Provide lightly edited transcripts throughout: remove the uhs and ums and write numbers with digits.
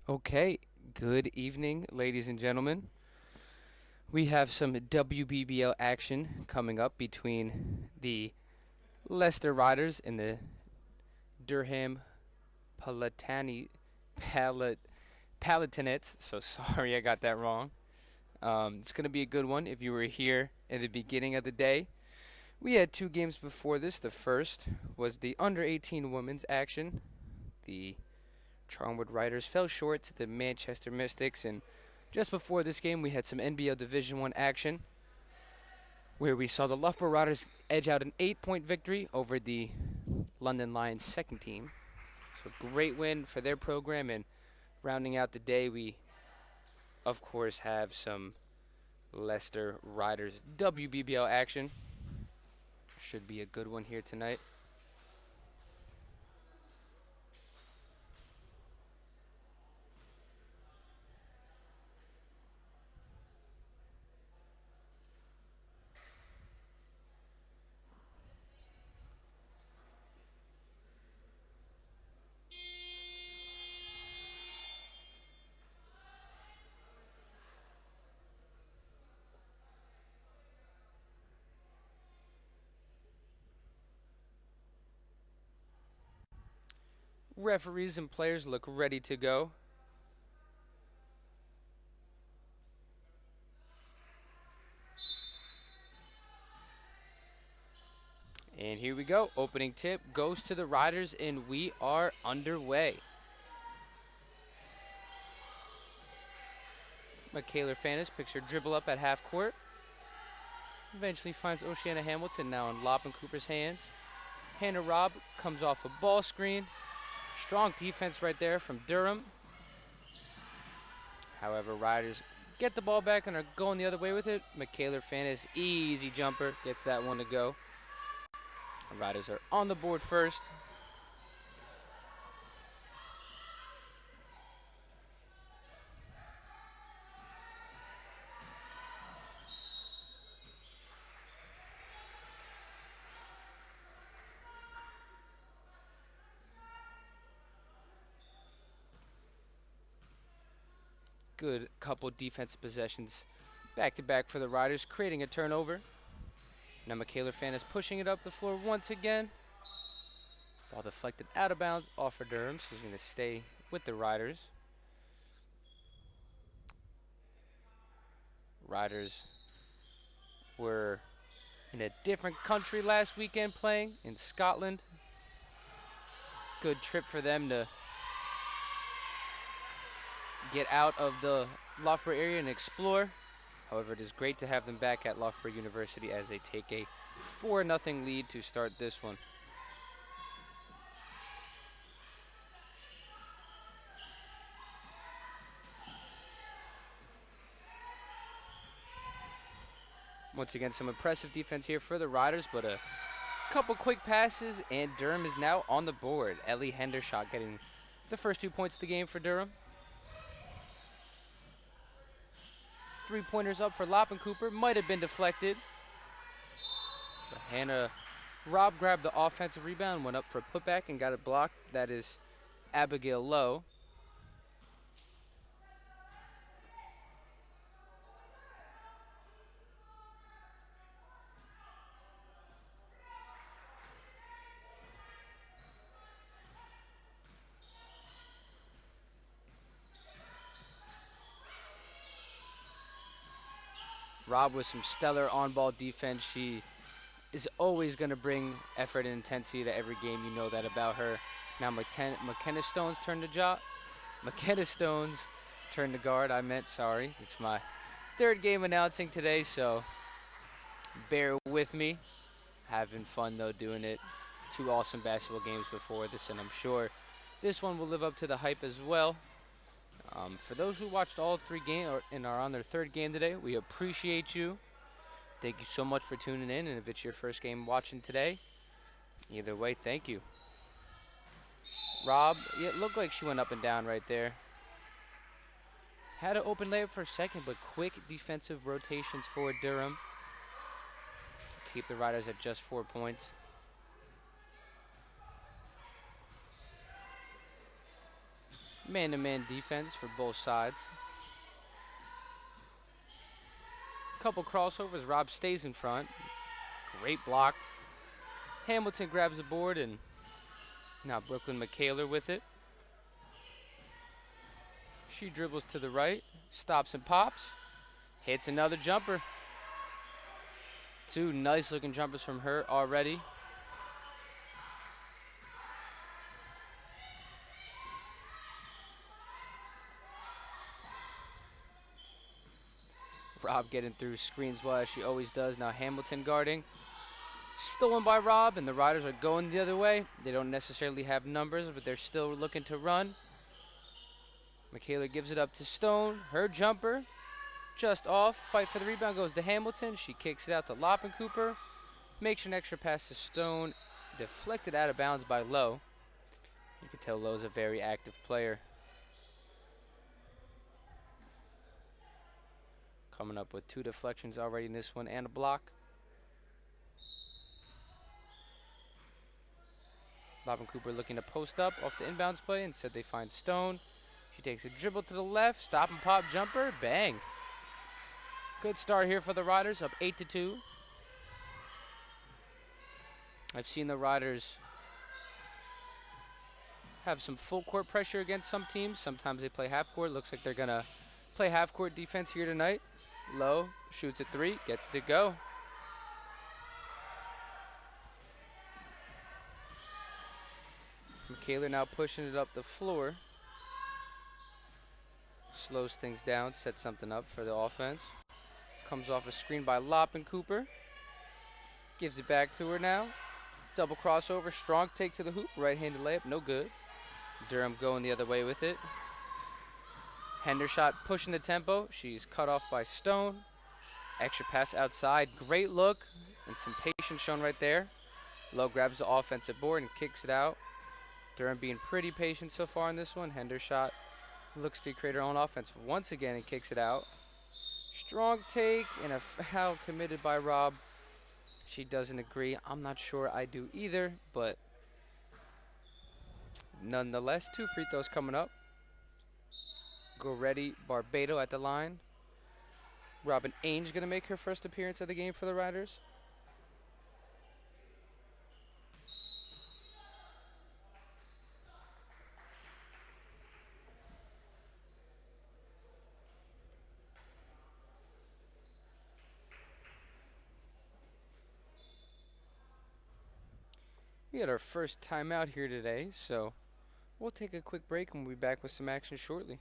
Okay, good evening, ladies and gentlemen. We have some WBBL action coming up between the Leicester Riders and the Durham Palat Palatinates. So sorry I got that wrong. It's going to be a good one if you were here in the beginning of the day. We had two games before this. The first was the under 18 women's action. The Charnwood Riders fell short to the Manchester Mystics, and just before this game we had some NBL Division 1 action where we saw the Loughborough Riders edge out an 8-point victory over the London Lions second team. So great win for their program, and rounding out the day we of course have some Leicester Riders WBBL action. Should be a good one here tonight. Referees and players look ready to go. And here we go. Opening tip goes to the Riders, and we are underway. Michaela Fanis picks her dribble up at half court. Eventually finds Oceana Hamilton now in Lop and Cooper's hands. Hannah Robb comes off a ball screen. Strong defense right there from Durham. However, Riders get the ball back and are going the other way with it. Michaela Fanis, easy jumper, gets that one to go. The Riders are on the board first. Good couple defensive possessions back to back for the Riders, creating a turnover. Now Michaela Fanis pushing it up the floor once again. Ball deflected out of bounds off for Durham, so he's going to stay with the Riders. Riders were in a different country last weekend playing in Scotland. Good trip for them to get out of the Loughborough area and explore. However, it is great to have them back at Loughborough University as they take a 4-0 lead to start this one. Once again, some impressive defense here for the Riders, but a couple quick passes, and Durham is now on the board. Ellie Hendershot getting the first 2 points of the game for Durham. 3-pointers up for Lop and Cooper, might have been deflected. But Hannah Robb grabbed the offensive rebound, went up for a putback and got it blocked. That is Abigail Lowe. Robb with some stellar on-ball defense. She is always going to bring effort and intensity to every game. You know that about her. Now McKenna Stone's turn to job. McKenna Stone's turn to guard. Sorry. It's my third game announcing today, so bear with me. Having fun, though, doing it. 2 awesome basketball games before this, and I'm sure this one will live up to the hype as well. For those who watched all 3 games and are on their 3rd game today, we appreciate you. Thank you so much for tuning in, and if it's your first game watching today, either way, thank you. Robb, it looked like she went up and down right there. Had an open layup for a second, but quick defensive rotations for Durham. Keep the Riders at just 4 points. Man-to-man defense for both sides. Couple crossovers. Rob stays in front. Great block. Hamilton grabs the board, and now Brooklyn McKayler with it. She dribbles to the right, stops and pops, hits another jumper. Two nice looking jumpers from her already. Rob getting through screens well as she always does. Now Hamilton guarding. Stolen by Rob, and the Riders are going the other way. They don't necessarily have numbers, but they're still looking to run. McKayler gives it up to Stone. Her jumper just off. Fight for the rebound goes to Hamilton. She kicks it out to Cooper. Makes an extra pass to Stone. Deflected out of bounds by Lowe. You can tell Lowe's a very active player. Coming up with 2 deflections already in this one and a block. Cooper looking to post up off the inbounds play. Instead they find Stone. She takes a dribble to the left. Stop and pop jumper. Bang. Good start here for the Riders, up 8-2. I've seen the Riders have some full court pressure against some teams. Sometimes they play half court. Looks like they're going to play half court defense here tonight. Lowe shoots a 3, gets it to go. McKayler now pushing it up the floor. Slows things down, sets something up for the offense. Comes off a screen by Cooper. Gives it back to her now. Double crossover, strong take to the hoop. Right-handed layup, no good. Durham going the other way with it. Hendershot pushing the tempo. She's cut off by Stone. Extra pass outside. Great look and some patience shown right there. Lowe grabs the offensive board and kicks it out. Durham being pretty patient so far in this one. Hendershot looks to create her own offense once again and kicks it out. Strong take and a foul committed by Rob. She doesn't agree. I'm not sure I do either, but nonetheless, 2 free throws coming up. Goretti, Barbado at the line. Robin Ainge going to make her first appearance of the game for the Riders. We had our first timeout here today, so we'll take a quick break and we'll be back with some action shortly.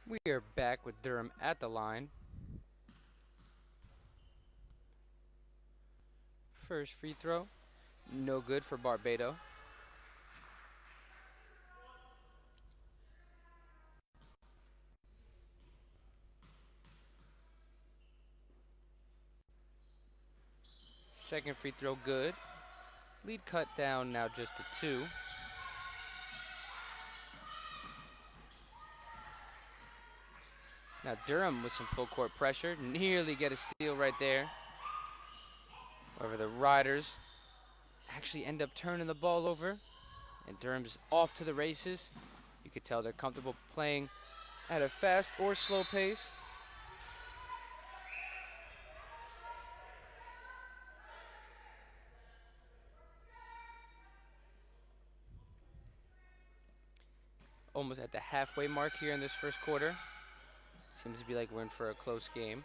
We are back with Durham at the line. First free throw, no good for Barbado. Second free throw, good. Lead cut down now just to 2. Now Durham with some full court pressure, nearly get a steal right there. However, the Riders actually end up turning the ball over, and Durham's off to the races. You could tell they're comfortable playing at a fast or slow pace. Almost at the halfway mark here in this first quarter. Seems to be like we're in for a close game.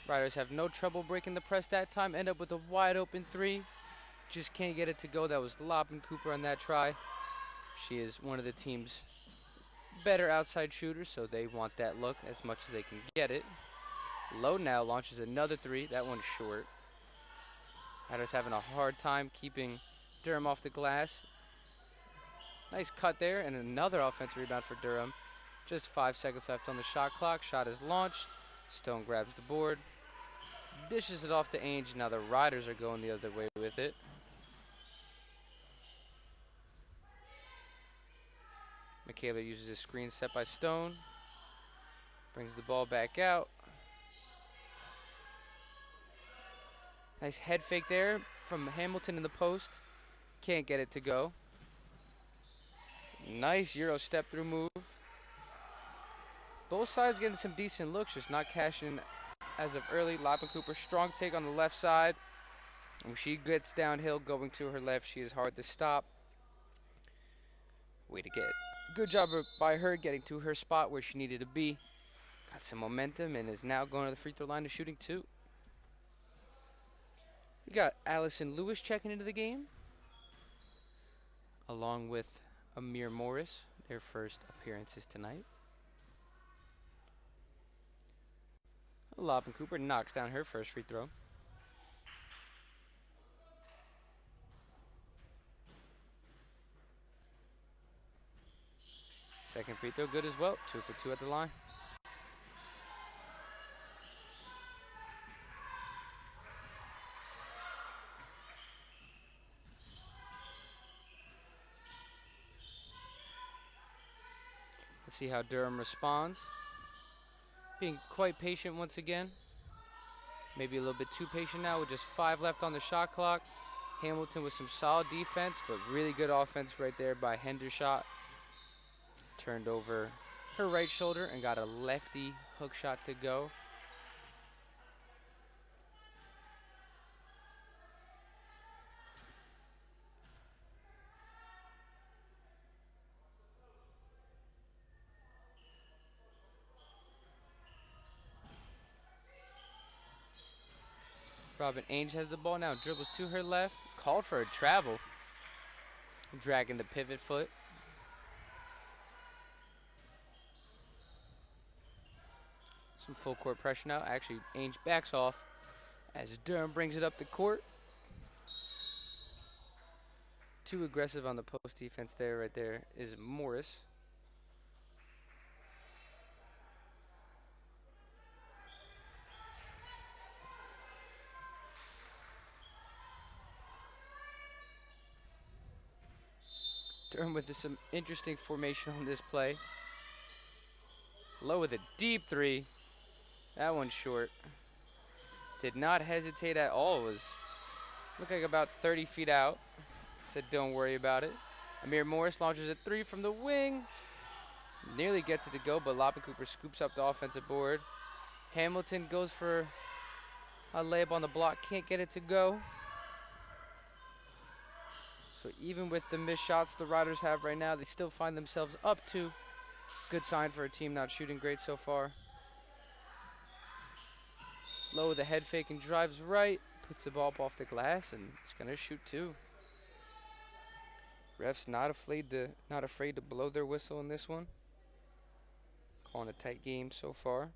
Riders have no trouble breaking the press that time. End up with a wide open three. Just can't get it to go. That was Loppin Cooper on that try. She is one of the team's better outside shooters, so they want that look as much as they can get it. Low now launches another three. That one's short. Riders having a hard time keeping Durham off the glass. Nice cut there, and another offensive rebound for Durham. Just 5 seconds left on the shot clock. Shot is launched. Stone grabs the board. Dishes it off to Ainge. Now the Riders are going the other way with it. Michaela uses a screen set by Stone. Brings the ball back out. Nice head fake there from Hamilton in the post. Can't get it to go. Nice Euro step through move. Both sides getting some decent looks, just not cashing in as of early. Loppin Cooper, strong take on the left side. When she gets downhill going to her left, she is hard to stop. Way to get. Good job by her getting to her spot where she needed to be. Got some momentum and is now going to the free throw line and shooting two. We got Allison Lewis checking into the game, along with Amir Morris, their first appearances tonight. Loppin Cooper knocks down her first free throw. Second free throw good as well. 2 for 2 at the line. Let's see how Durham responds. Being quite patient once again. Maybe a little bit too patient now with just 5 left on the shot clock. Hamilton with some solid defense, but really good offense right there by Hendershot. Turned over her right shoulder and got a lefty hook shot to go. Robin Ainge has the ball now, dribbles to her left, called for a travel. Dragging the pivot foot. Some full court pressure now. Actually, Ainge backs off as Durham brings it up the court. Too aggressive on the post defense there. Right there is Morris. Durham with some interesting formation on this play. Low with a deep three. That one's short. Did not hesitate at all. Looked like about 30 feet out. Said don't worry about it. Amir Morris launches a three from the wing. Nearly gets it to go, but Loppin Cooper scoops up the offensive board. Hamilton goes for a layup on the block. Can't get it to go. So even with the missed shots the Riders have right now, they still find themselves up two. Good sign for a team not shooting great so far. Low with a head fake and drives right. Puts the ball up off the glass and it's gonna shoot two. Refs not afraid to blow their whistle in this one. Calling a tight game so far.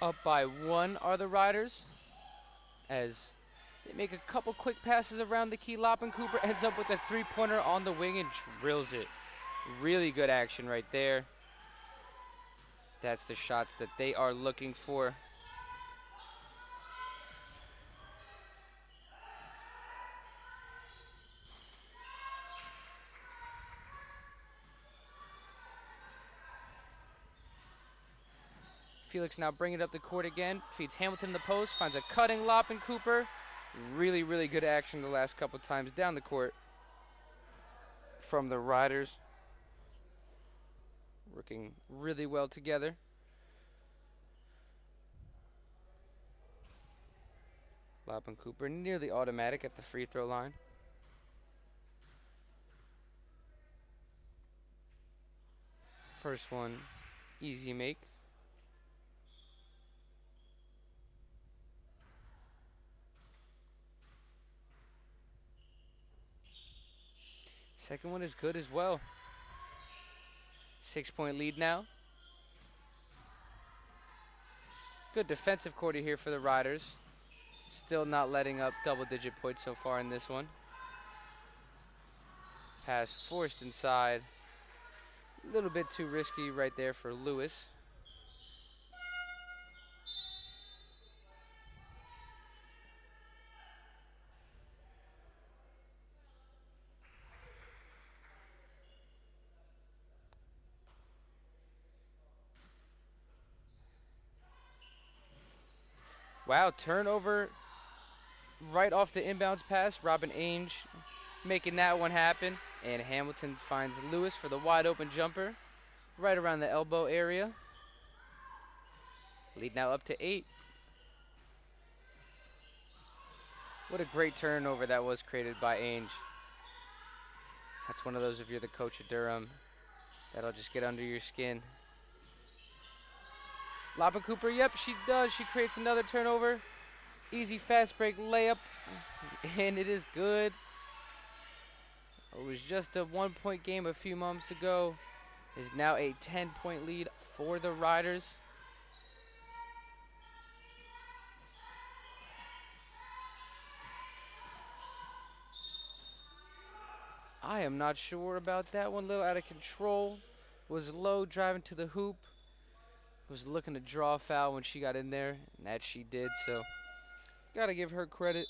Up by 1 are the Riders, as they make a couple quick passes around the key. Cooper ends up with a three-pointer on the wing and drills it. Really good action right there. That's the shots that they are looking for. Felix now bringing it up the court again. Feeds Hamilton in the post. Finds a cutting Cooper. Really, really good action the last couple times down the court from the Riders. Working really well together. Cooper nearly automatic at the free throw line. First one, easy make. Second one is good as well. 6-point lead now. Good defensive quarter here for the Riders. Still not letting up double-digit points so far in this one. Pass forced inside. A little bit too risky right there for Lewis. Wow, turnover right off the inbounds pass. Robin Ainge making that one happen. And Hamilton finds Lewis for the wide open jumper right around the elbow area. Lead now up to 8. What a great turnover that was created by Ainge. That's one of those, if you're the coach of Durham, that'll just get under your skin. Cooper, yep, she does. She creates another turnover. Easy fast break layup, and it is good. It was just a 1-point game a few months ago. Is now a 10-point lead for the Riders. I am not sure about that one. A little out of control. Was low, driving to the hoop. Was looking to draw a foul when she got in there, and that she did, so gotta give her credit.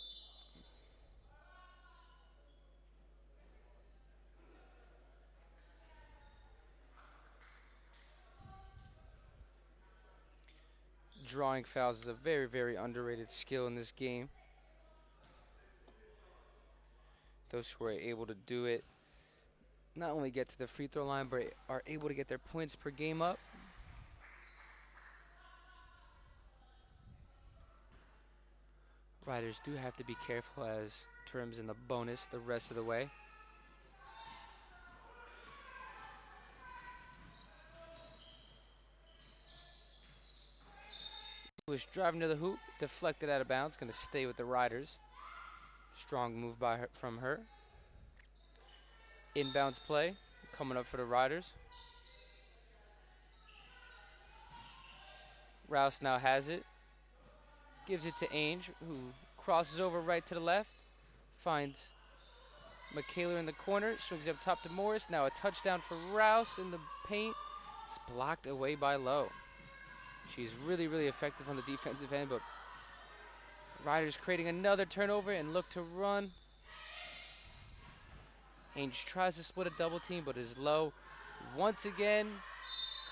Drawing fouls is a very, very underrated skill in this game. Those who are able to do it not only get to the free throw line, but are able to get their points per game up. Riders do have to be careful as Durham's in the bonus the rest of the way. Lewis driving to the hoop, deflected out of bounds, going to stay with the Riders. Strong move by her, from her. Inbounds play coming up for the Riders. Rouse now has it. Gives it to Ainge, who crosses over right to the left. Finds Michaela in the corner. Swings up top to Morris. Now a touchdown for Rouse in the paint. It's blocked away by Lowe. She's really, really effective on the defensive end, but Riders creating another turnover and look to run. Ainge tries to split a double team, but is low once again,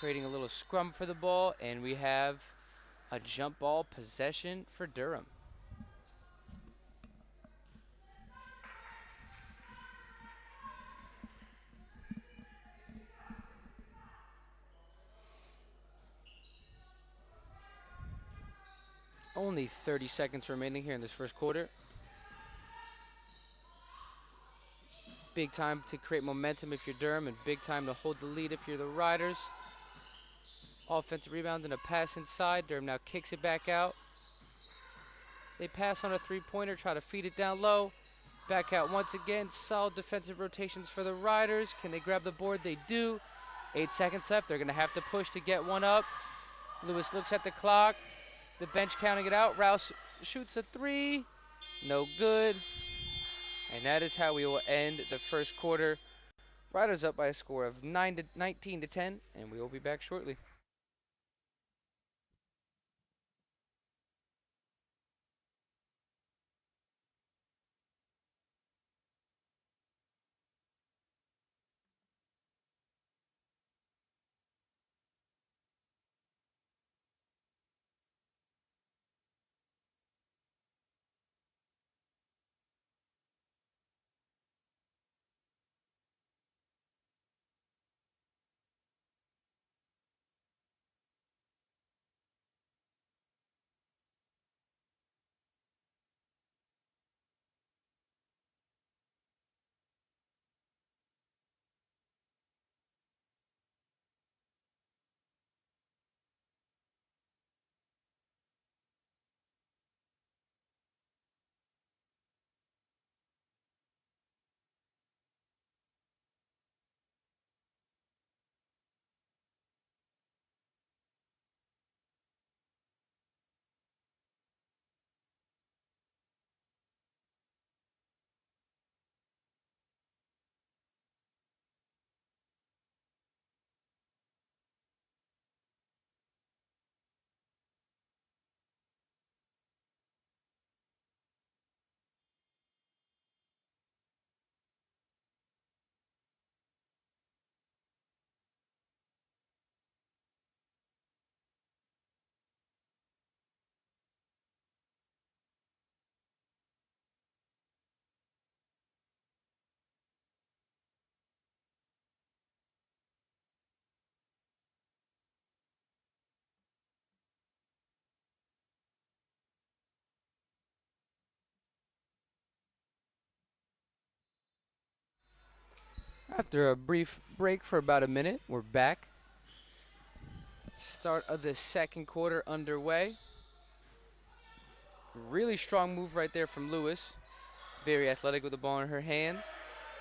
creating a little scrum for the ball, and we have a jump ball possession for Durham. Only 30 seconds remaining here in this first quarter. Big time to create momentum if you're Durham, and big time to hold the lead if you're the Riders. Offensive rebound and a pass inside. Durham now kicks it back out. They pass on a three-pointer, try to feed it down low. Back out once again. Solid defensive rotations for the Riders. Can they grab the board? They do. 8 seconds left. They're going to have to push to get one up. Lewis looks at the clock. The bench counting it out. Rouse shoots a three. No good. And that is how we will end the first quarter. Riders up by a score of 19 to 10, and we will be back shortly. After a brief break for about a minute, we're back. Start of the second quarter underway. Really strong move right there from Lewis. Very athletic with the ball in her hands.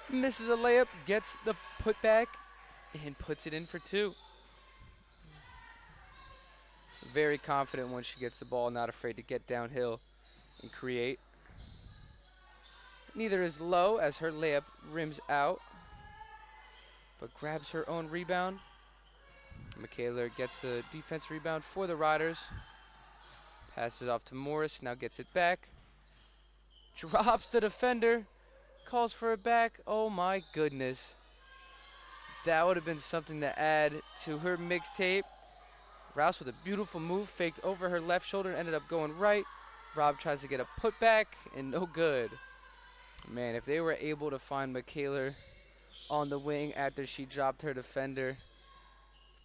Misses a layup, gets the putback, and puts it in for two. Very confident when she gets the ball, not afraid to get downhill and create. Neither is Low as her layup rims out, but grabs her own rebound. Michaela gets the defense rebound for the Riders. Passes off to Morris, now gets it back. Drops the defender, calls for it back. Oh my goodness. That would have been something to add to her mixtape. Rouse with a beautiful move, faked over her left shoulder and ended up going right. Rob tries to get a putback, and no good. Man, if they were able to find Michaela on the wing after she dropped her defender,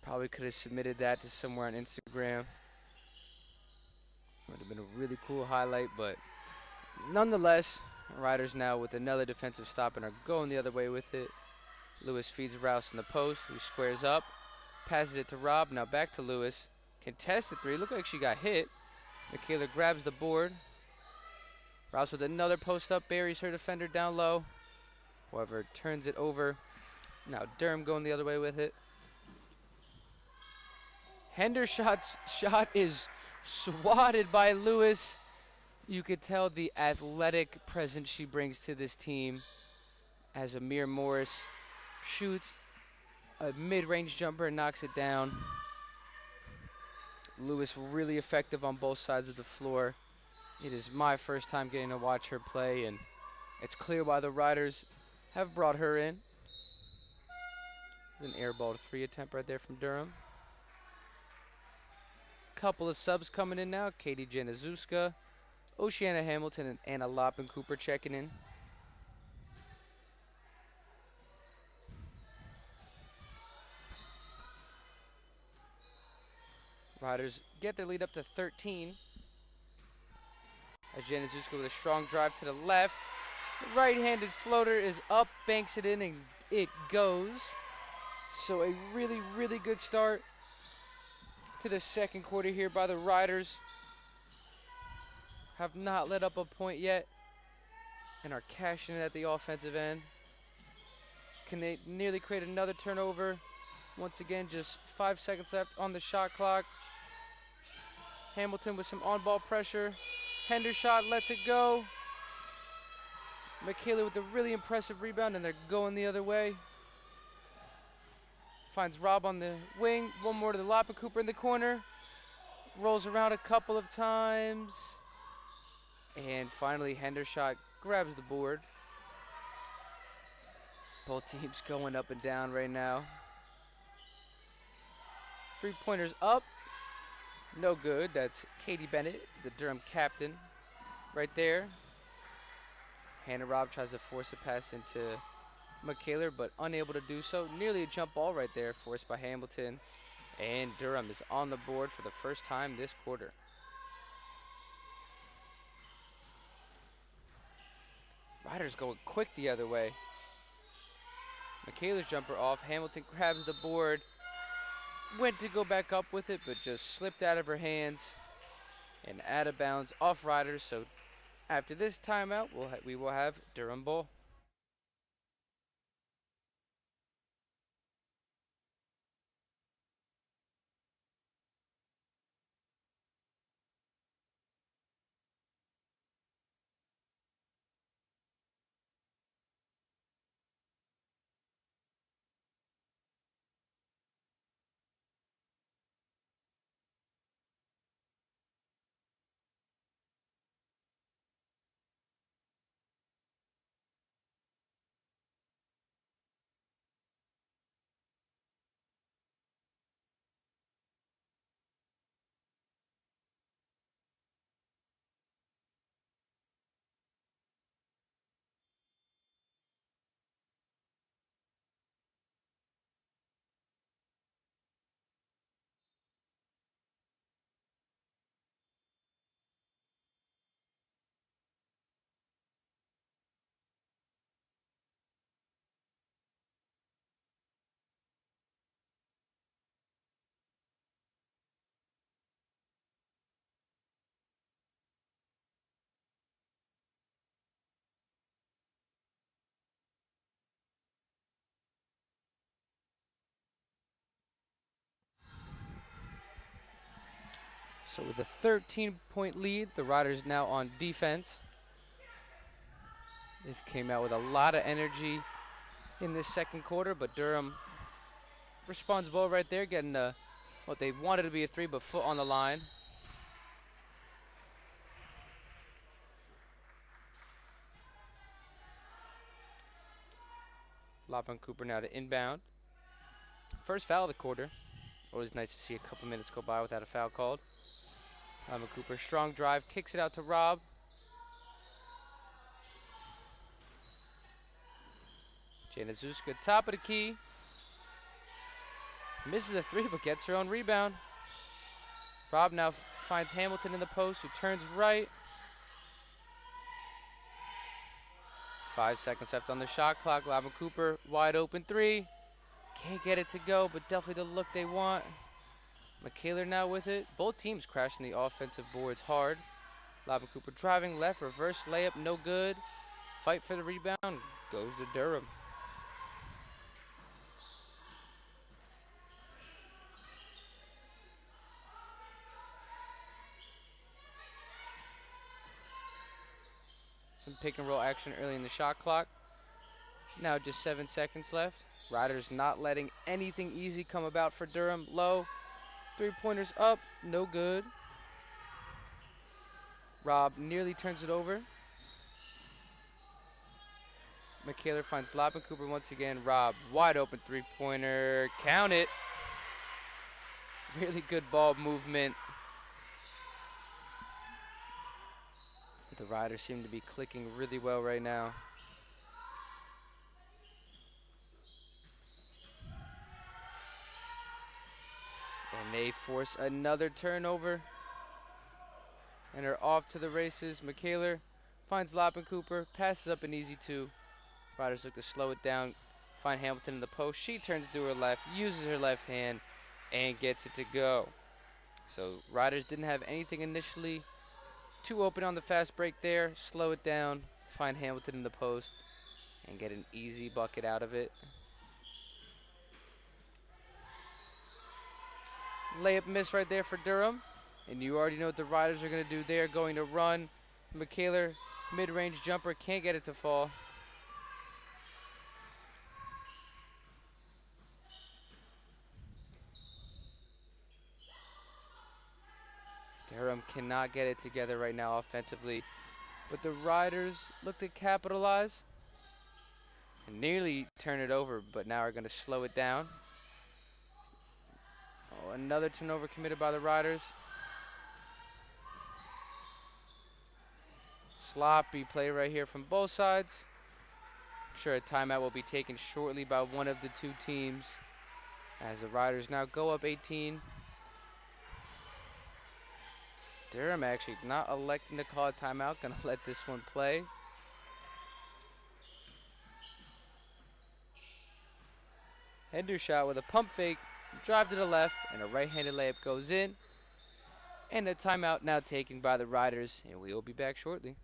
probably could have submitted that to somewhere on Instagram. Would have been a really cool highlight, but nonetheless, Riders now with another defensive stop and are going the other way with it. Lewis feeds Rouse in the post, who squares up, passes it to Rob, now back to Lewis. Contested three, looked like she got hit. Michaela grabs the board. Rouse with another post up, buries her defender down low. However, turns it over. Now Durham going the other way with it. Hendershot's shot is swatted by Lewis. You could tell the athletic presence she brings to this team as Amir Morris shoots a mid-range jumper and knocks it down. Lewis really effective on both sides of the floor. It is my first time getting to watch her play, and it's clear why the Riders have brought her in. There's an airball three attempt right there from Durham. Couple of subs coming in now. Katie Januszewska, Oceana Hamilton, and Anna Loppin Cooper checking in. Riders get their lead up to 13. As Januszewska with a strong drive to the left. The right-handed floater is up, banks it in, and it goes. So a really, really good start to the second quarter here by the Riders. Have not let up a point yet and are cashing it at the offensive end. Can they nearly create another turnover? Once again, just 5 seconds left on the shot clock. Hamilton with some on-ball pressure. Hendershot lets it go. Michaela with a really impressive rebound, and they're going the other way. Finds Rob on the wing. One more to the Lapa Cooper in the corner. Rolls around a couple of times. And finally, Hendershot grabs the board. Both teams going up and down right now. 3-pointers up. No good. That's Katie Bennett, the Durham captain, right there. Hannah Robb tries to force a pass into Michaela, but unable to do so. Nearly a jump ball right there, forced by Hamilton. And Durham is on the board for the first time this quarter. Riders going quick the other way. Michaela's jumper off. Hamilton grabs the board. Went to go back up with it, but just slipped out of her hands and out of bounds off Riders. So after this timeout, we will have Durham ball. So with a 13-point lead, the Riders now on defense. They came out with a lot of energy in this second quarter, but Durham responds well right there, getting what they wanted to be a three, but foot on the line. Lopan Cooper now to inbound. First foul of the quarter. Always nice to see a couple minutes go by without a foul called. Lopan Cooper, strong drive, kicks it out to Rob. Jana Zuska, top of the key. Misses a three, but gets her own rebound. Rob now finds Hamilton in the post, who turns right. 5 seconds left on the shot clock. Lopan Cooper, wide open three. Can't get it to go, but definitely the look they want. Michaela now with it. Both teams crashing the offensive boards hard. Lopan Cooper driving left, reverse layup, no good. Fight for the rebound, goes to Durham. Some pick and roll action early in the shot clock. Now just 7 seconds left. Riders not letting anything easy come about for Durham. Low, 3-pointers up, no good. Rob nearly turns it over. Michaela finds Lopan Cooper once again. Rob, wide open 3-pointer, count it. Really good ball movement. The Riders seem to be clicking really well right now. And they force another turnover. And are off to the races. Michaela finds Lopan Cooper, passes up an easy two. Riders look to slow it down, find Hamilton in the post. She turns to her left, uses her left hand, and gets it to go. So Riders didn't have anything initially. Too open on the fast break there. Slow it down, find Hamilton in the post, and get an easy bucket out of it. Layup miss right there for Durham. And you already know what the Riders are going to do. They're going to run. Michaela, mid-range jumper, can't get it to fall. Durham cannot get it together right now offensively. But the Riders look to capitalize. And nearly turn it over, but now are going to slow it down. Oh, another turnover committed by the Riders. Sloppy play right here from both sides. I'm sure a timeout will be taken shortly by one of the two teams as the Riders now go up 18. Durham actually not electing to call a timeout, gonna let this one play. Hendershot with a pump fake, drive to the left, and a right-handed layup goes in. And a timeout now taken by the Riders, and we will be back shortly.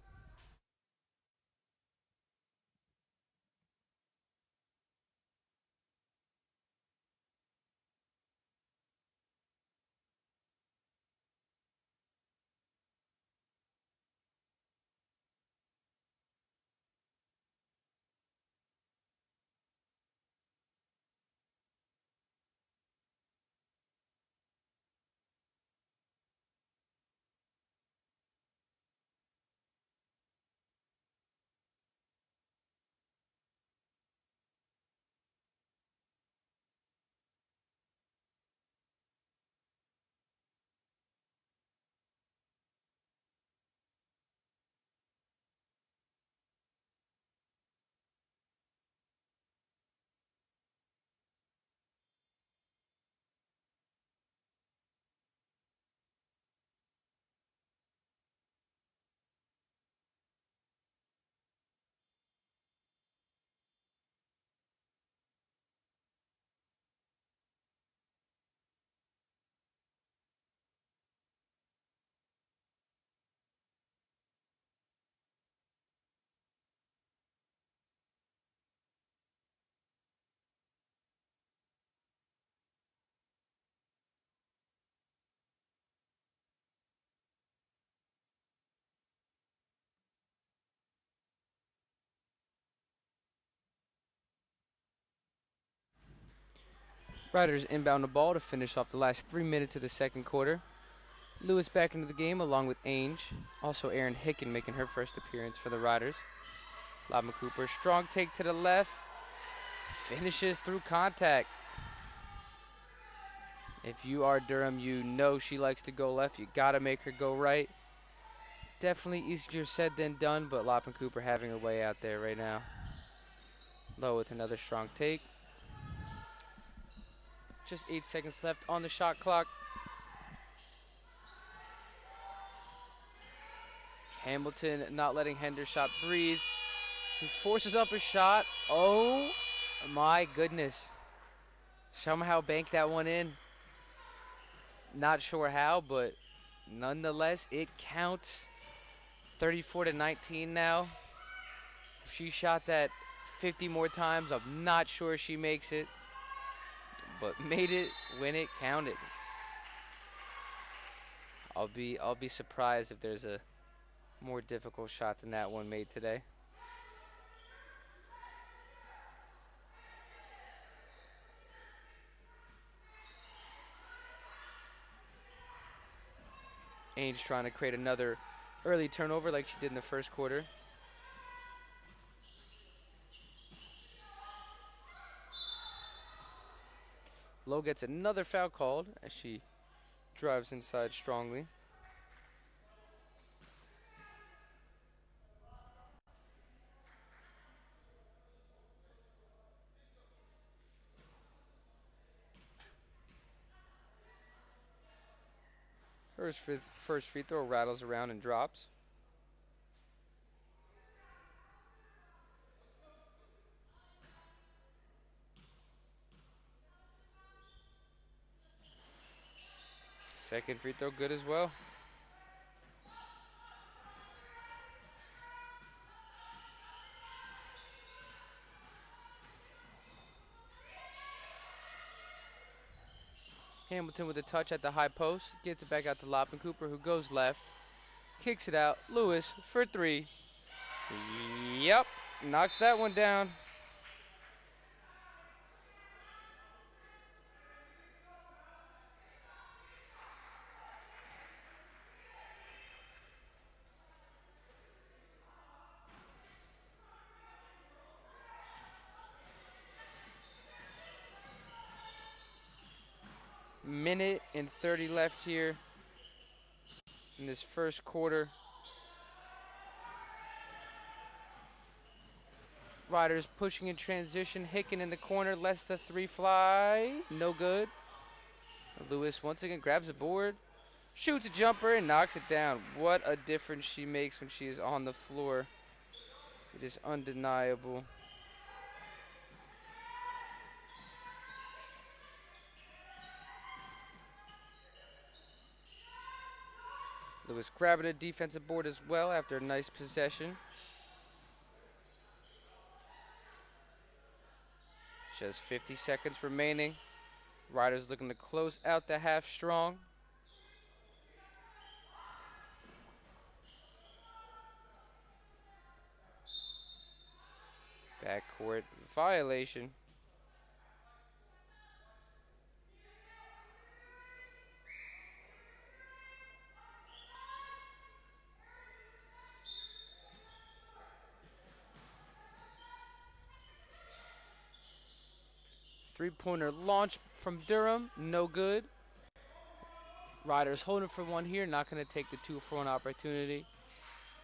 Riders inbound the ball to finish off the last 3 minutes of the second quarter. Lewis back into the game along with Ainge. Also Erin Hicken making her first appearance for the Riders. Lama Cooper, strong take to the left. Finishes through contact. If you are Durham, you know she likes to go left. You gotta make her go right. Definitely easier said than done, but Lama Cooper having her way out there right now. Low with another strong take. Just 8 seconds left on the shot clock. Hamilton not letting Hendershot breathe. He forces up a shot. Oh my goodness. Somehow banked that one in. Not sure how, but nonetheless, it counts. 34-19 now. If she shot that 50 more times, I'm not sure she makes it, but made it when it counted. I'll be surprised if there's a more difficult shot than that one made today. Ainge trying to create another early turnover like she did in the first quarter. Lowe gets another foul called as she drives inside strongly. Her first free throw rattles around and drops. Second free throw good as well. Hamilton with a touch at the high post. Gets it back out to Loppin Cooper, who goes left. Kicks it out. Lewis for three. Yep. Knocks that one down. Minute and 30 left here in this first quarter. Riders pushing in transition. Hicken in the corner. Lets the three fly. No good. Lewis once again grabs a board. Shoots a jumper and knocks it down. What a difference she makes when she is on the floor. It is undeniable. Lewis grabbing a defensive board as well after a nice possession. Just 50 seconds remaining. Riders looking to close out the half strong. Backcourt violation. Three-pointer launch from Durham, no good. Riders holding for one here, not going to take the 2-for-1 opportunity.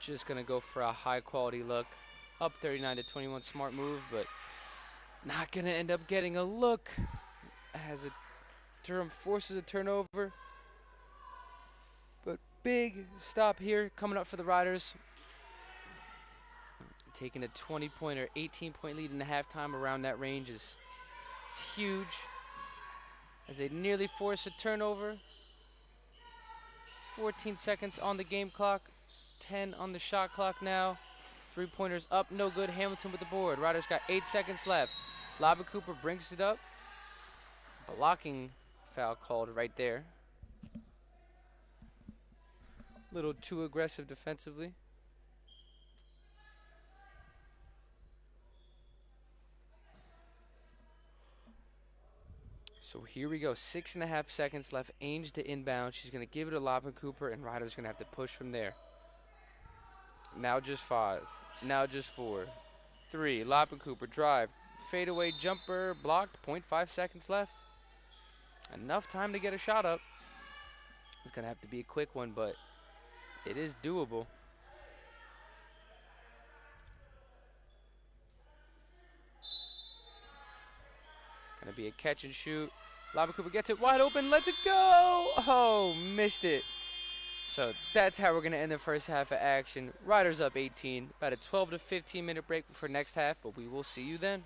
Just going to go for a high-quality look. Up 39-21, smart move, but not going to end up getting a look as Durham forces a turnover. But big stop here coming up for the Riders. Taking a 20-point or 18-point lead in the halftime around that range is huge. As they nearly force a turnover. 14 seconds on the game clock. 10 on the shot clock now. Three-pointers up, no good. Hamilton with the board. Riders got 8 seconds left. Lobbin Cooper brings it up. Blocking foul called right there. Little too aggressive defensively. So here we go, 6.5 seconds left. Ainge to inbound. She's going to give it to Lobbin Cooper, and Riders going to have to push from there. Now just 5. Now just 4. 3. Lobbin Cooper drive. Fadeaway jumper blocked. 0.5 seconds left. Enough time to get a shot up. It's going to have to be a quick one, but it is doable. Going to be a catch and shoot. Lobbin Cooper gets it wide open. Lets it go. Oh, missed it. So that's how we're going to end the first half of action. Riders up 18. About a 12 to 15 minute break before next half, but we will see you then.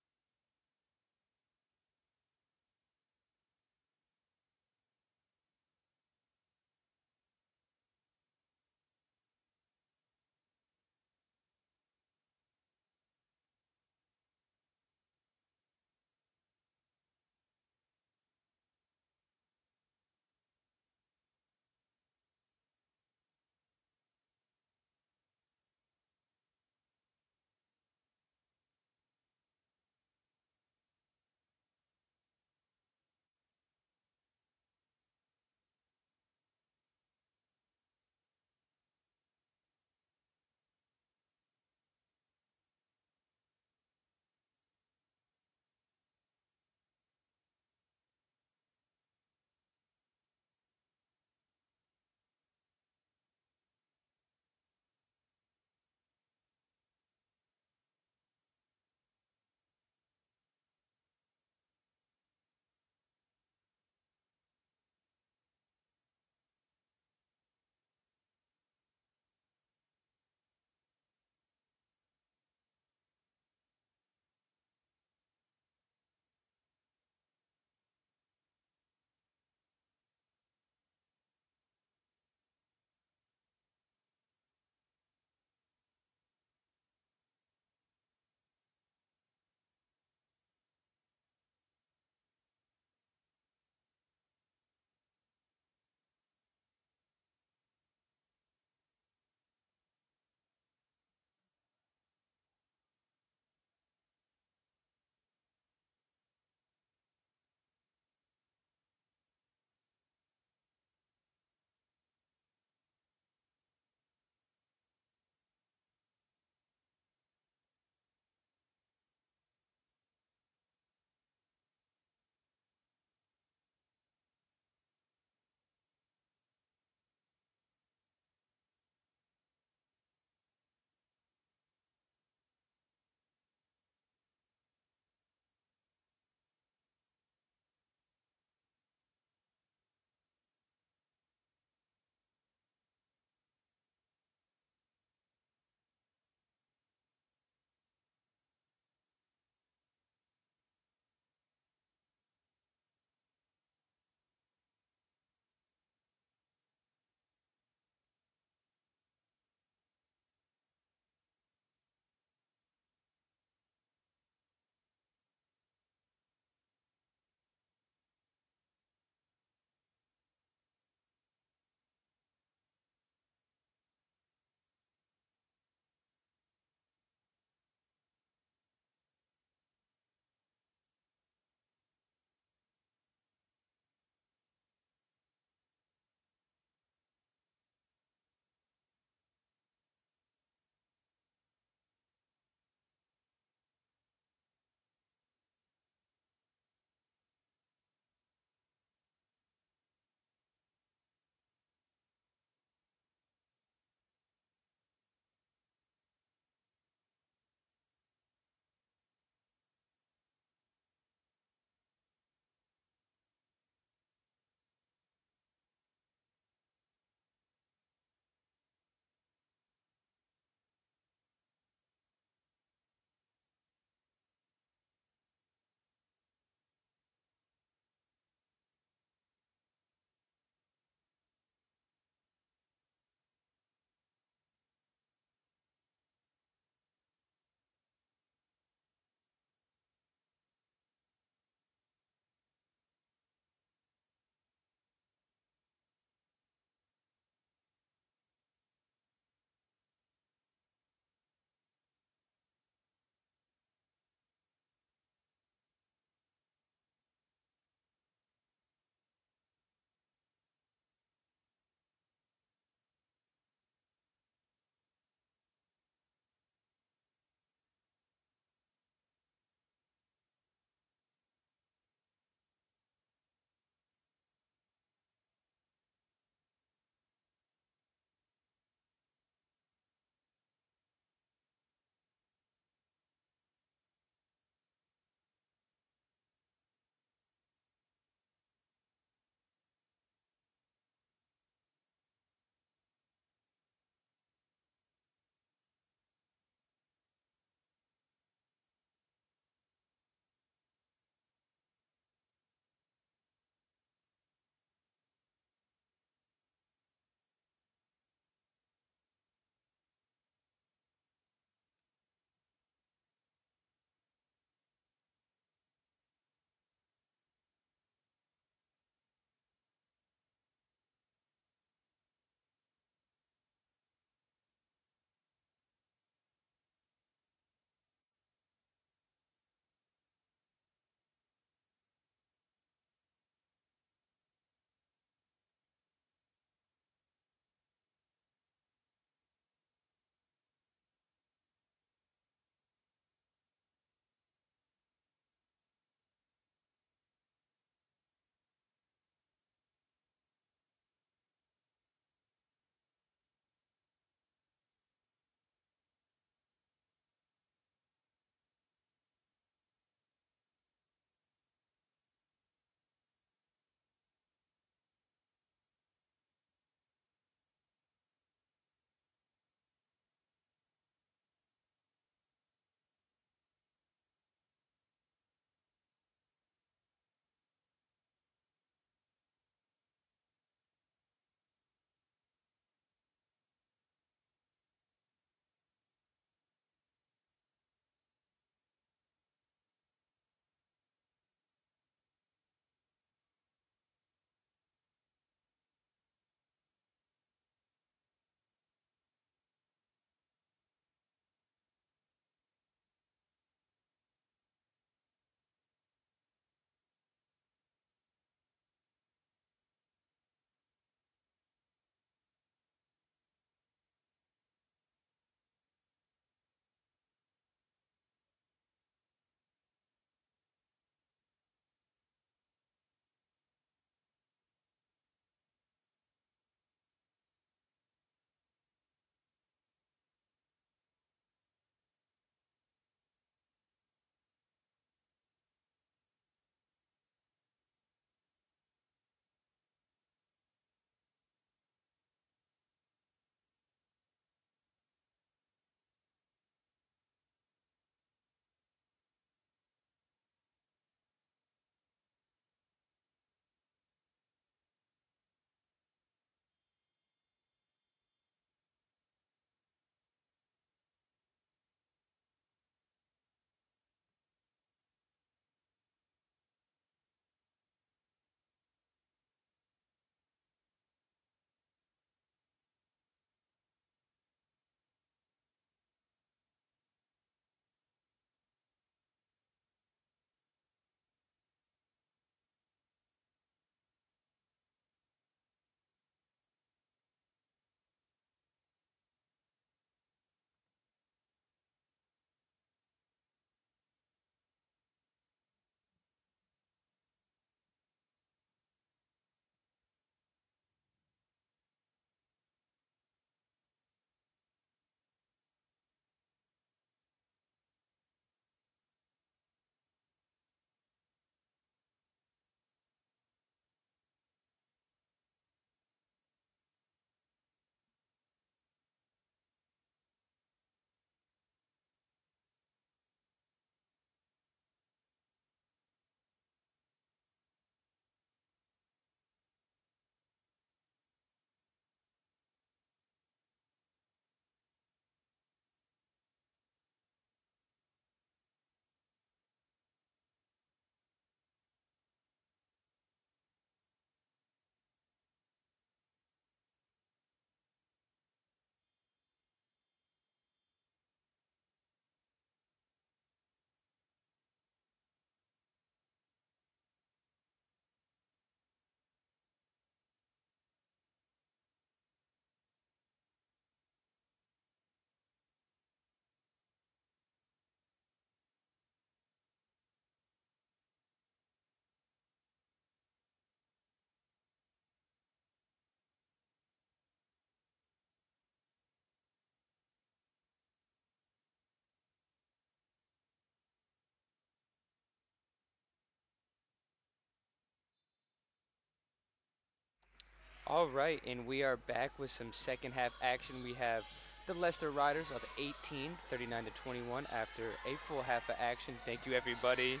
All right, and we are back with some second half action. We have the Leicester Riders up 18, 39 to 21 after a full half of action. Thank you everybody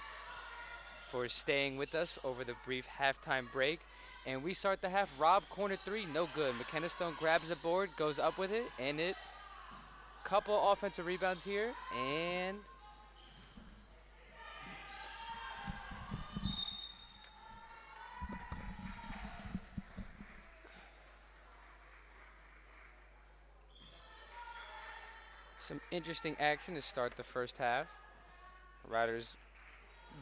for staying with us over the brief halftime break. And we start the half. Rob, corner three, no good. McKenna Stone grabs the board, goes up with it, and it. Couple offensive rebounds here, and some interesting action to start the first half. Riders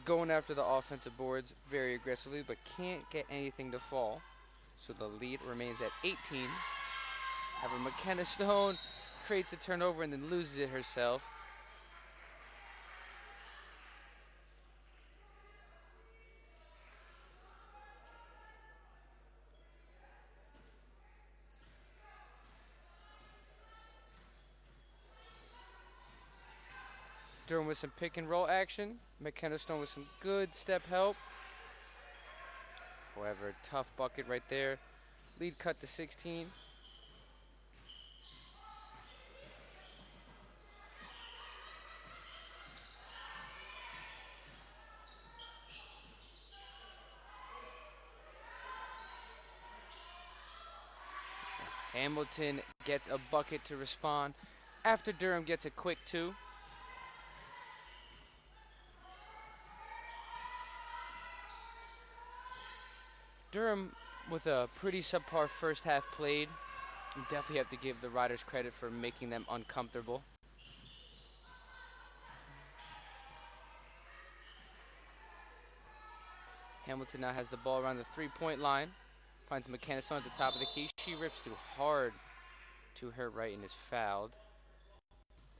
going after the offensive boards very aggressively, but can't get anything to fall. So the lead remains at 18. However, McKenna Stone creates a turnover and then loses it herself. Durham with some pick and roll action. McKenna Stone with some good step help. However, tough bucket right there. Lead cut to 16. Hamilton gets a bucket to respond after Durham gets a quick two. Durham with a pretty subpar first half played. You definitely have to give the Riders credit for making them uncomfortable. Hamilton now has the ball around the three-point line. Finds McKenna Stone at the top of the key. She rips through hard to her right and is fouled.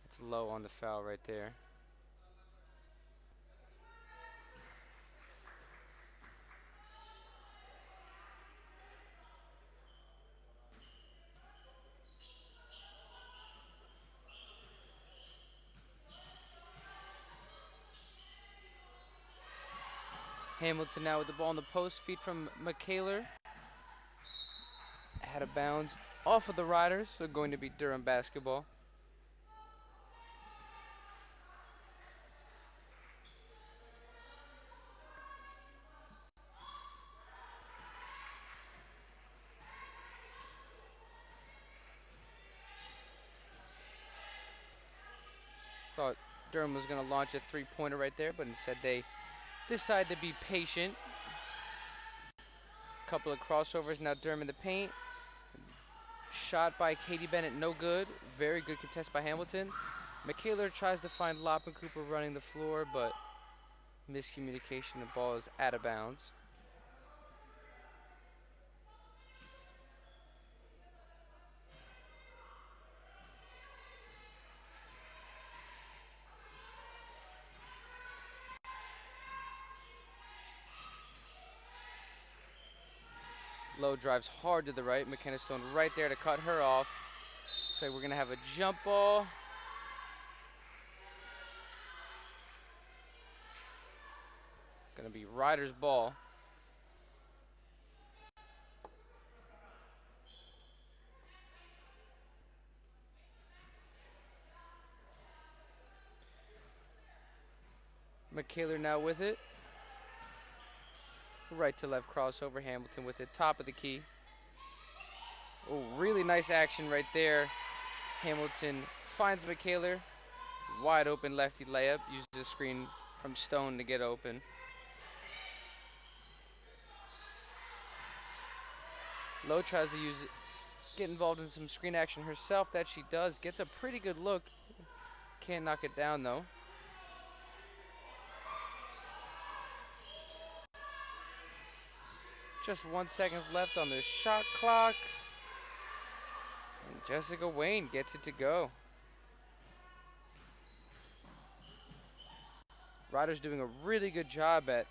It's low on the foul right there. Hamilton now with the ball in the post. Feed from McKayler. Out of bounds. Off of the Riders. So going to be Durham basketball. Thought Durham was going to launch a three-pointer right there, but instead they decide to be patient. Couple of crossovers. Now Durham in the paint. Shot by Katie Bennett, no good. Very good contest by Hamilton. McKayler tries to find Loppen Cooper running the floor, but miscommunication. The ball is out of bounds. Lowe drives hard to the right. McKenna Stone right there to cut her off. So we're going to have a jump ball. Going to be Riders' ball. McKayler now with it. Right to left crossover. Hamilton with it. Top of the key. Oh, really nice action right there. Hamilton finds McKayler. Wide open lefty layup. Uses the screen from Stone to get open. Lowe tries to get involved in some screen action herself. That she does. Gets a pretty good look. Can't knock it down though. Just 1 second left on the shot clock. And Jessica Wayne gets it to go. Riders doing a really good job at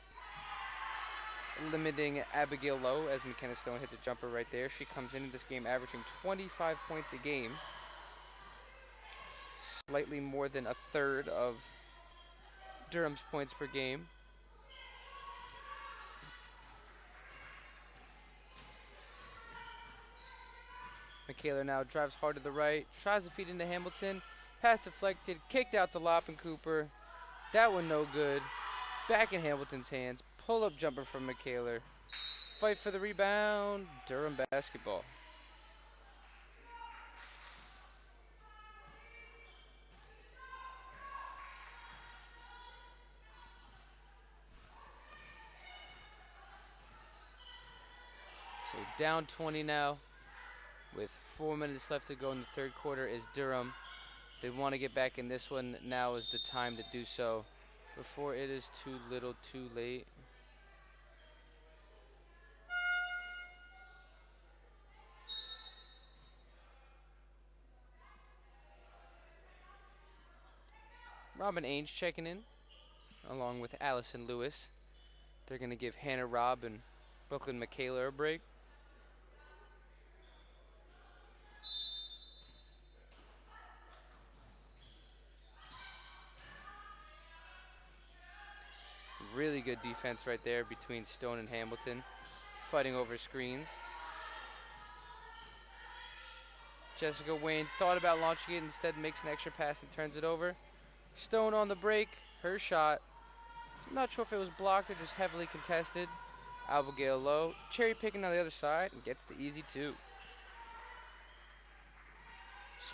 limiting Abigail Lowe as McKenna Stone hits a jumper right there. She comes into this game averaging 25 points a game. Slightly more than a third of Durham's points per game. Michaela now drives hard to the right, tries to feed into Hamilton. Pass deflected, kicked out to Cooper. That one no good. Back in Hamilton's hands. Pull-up jumper from Michaela. Fight for the rebound. Durham basketball. So down 20 now. With 4 minutes left to go in the third quarter is Durham. If they want to get back in this one, now is the time to do so before it is too little too late. Robin Ainge checking in, along with Allison Lewis. They're going to give Hannah Robb and Brooklyn Michaela a break. Really good defense right there between Stone and Hamilton, fighting over screens. Jessica Wayne thought about launching it, instead makes an extra pass and turns it over. Stone on the break, her shot. I'm not sure if it was blocked or just heavily contested. Abigail Lowe, cherry picking on the other side and gets the easy two.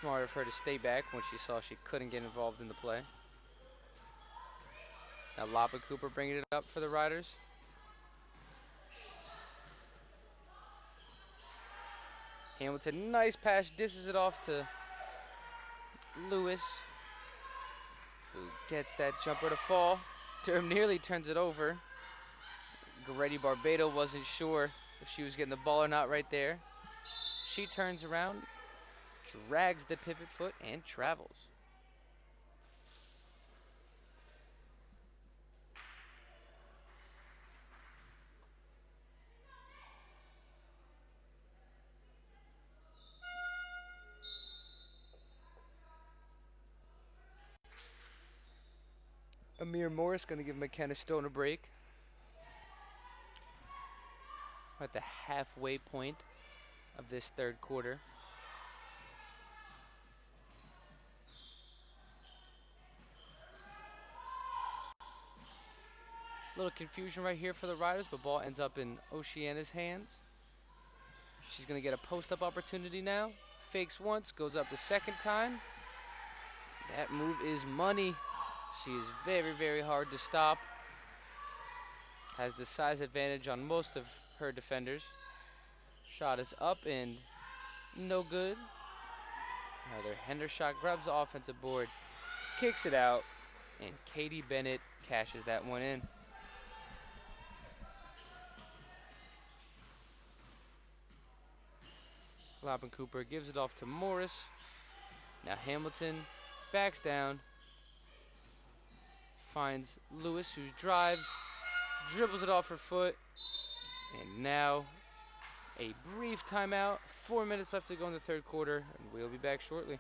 Smart of her to stay back when she saw she couldn't get involved in the play. Now Lapa Cooper bringing it up for the Riders. Hamilton, nice pass, dishes it off to Lewis, who gets that jumper to fall. Durham nearly turns it over. Goretti Barbado wasn't sure if she was getting the ball or not right there. She turns around, drags the pivot foot, and travels. Amir Morris going to give McKenna Stone a break. At the halfway point of this third quarter. Little confusion right here for the Riders, but ball ends up in Oceana's hands. She's going to get a post-up opportunity now. Fakes once, goes up the second time. That move is money. She is very, very hard to stop. Has the size advantage on most of her defenders. Shot is up and no good. Heather Hendershot grabs the offensive board, kicks it out, and Katie Bennett cashes that one in. Lopin Cooper gives it off to Morris. Now Hamilton backs down, finds Lewis, who drives, dribbles it off her foot, and now a brief timeout. 4 minutes left to go in the third quarter, and we'll be back shortly.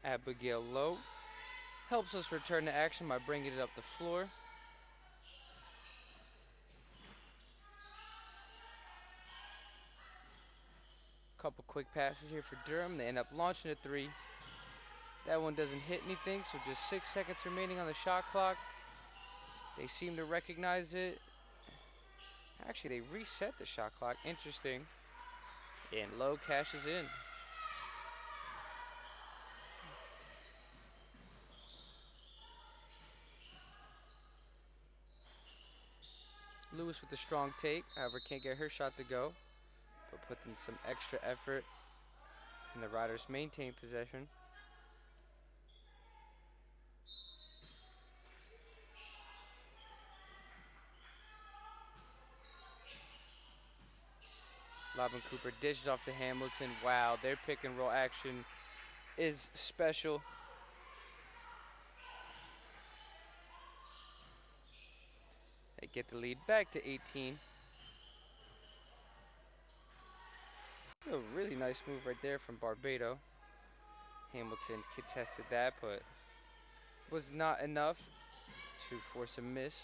Abigail Lowe helps us return to action by bringing it up the floor. Couple quick passes here for Durham. They end up launching a three. That one doesn't hit anything, so just 6 seconds remaining on the shot clock. They seem to recognize it. Actually, they reset the shot clock. Interesting. And Low cashes in. Lewis with the strong take, however, can't get her shot to go, but puts in some extra effort, and the Riders maintain possession. Lob and Cooper dishes off to Hamilton. Wow, their pick and roll action is special. They get the lead back to 18. A really nice move right there from Barbado. Hamilton contested that, but was not enough to force a miss.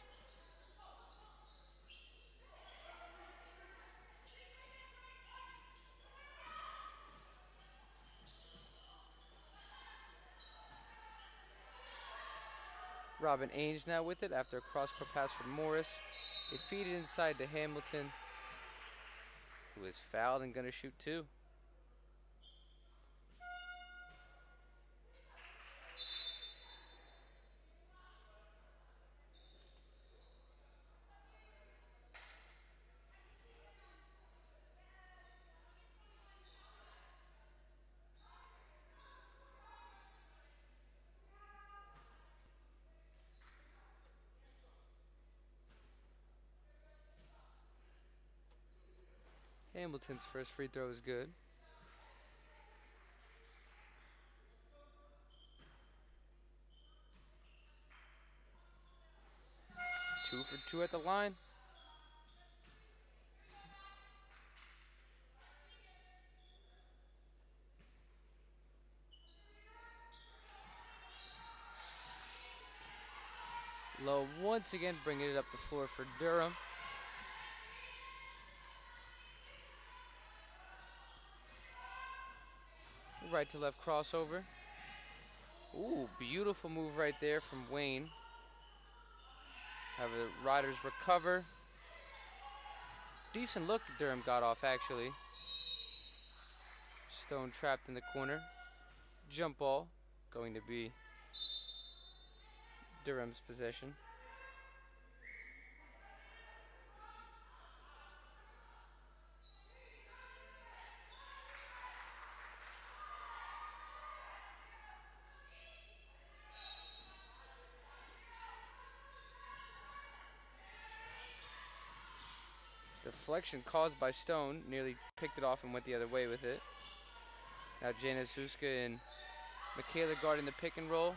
Robin Ainge now with it after a cross-court pass from Morris. They feed it inside to Hamilton, who is fouled and gonna shoot two. Hamilton's first free throw is good. It's 2 for 2 at the line. Low once again bringing it up the floor for Durham. Right to left crossover. Ooh, beautiful move right there from Wayne. Have the Riders recover. Decent look Durham got off, actually. Stone trapped in the corner. Jump ball going to be Durham's possession. Deflection caused by Stone. Nearly picked it off and went the other way with it. Now Jana Zuska and Michaela guarding the pick and roll.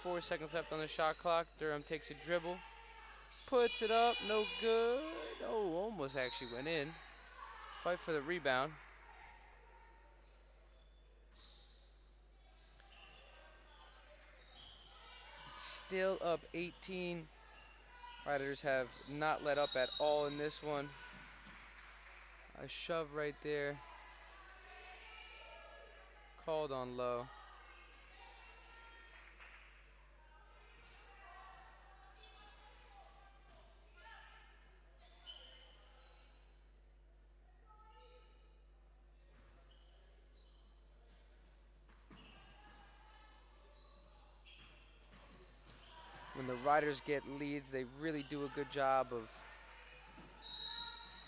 4 seconds left on the shot clock. Durham takes a dribble. Puts it up. No good. Oh, almost actually went in. Fight for the rebound. Still up 18. Riders have not let up at all in this one. A shove right there. Called on Low. When the Riders get leads, they really do a good job of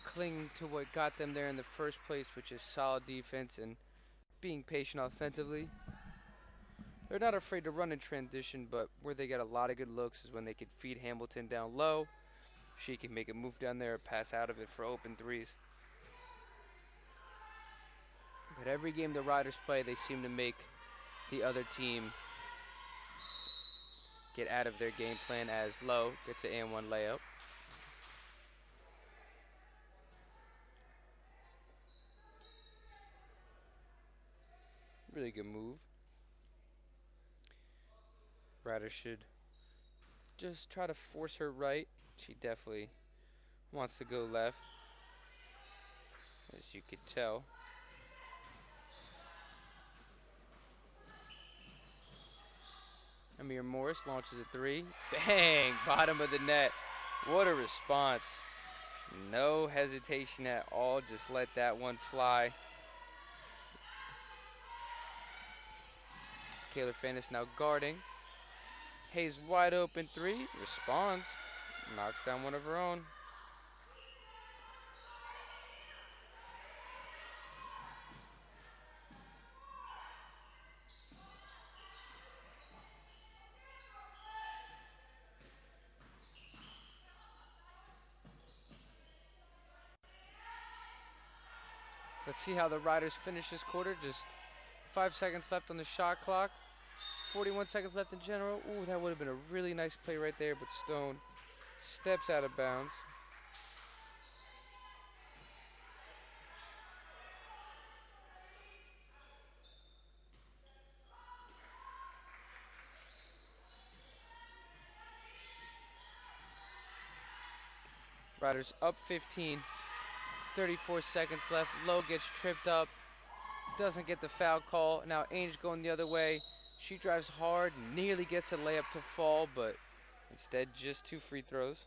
clinging to what got them there in the first place, which is solid defense and being patient offensively. They're not afraid to run in transition, but where they get a lot of good looks is when they can feed Hamilton down low. She can make a move down there, pass out of it for open threes. But every game the Riders play, they seem to make the other team get out of their game plan as Low gets an and one layup. Really good move. Ryder should just try to force her right. She definitely wants to go left, as you could tell. Amir Morris launches a three. Bang! Bottom of the net. What a response. No hesitation at all. Just let that one fly. Kayla Fanis now guarding. Hayes wide open three. Responds. Knocks down one of her own. Let's see how the Riders finish this quarter. Just 5 seconds left on the shot clock. 41 seconds left in general. Ooh, that would have been a really nice play right there, but Stone steps out of bounds. Riders up 15. 34 seconds left. Lowe gets tripped up. Doesn't get the foul call. Now Ainge going the other way. She drives hard. Nearly gets a layup to fall, but instead just 2 free throws.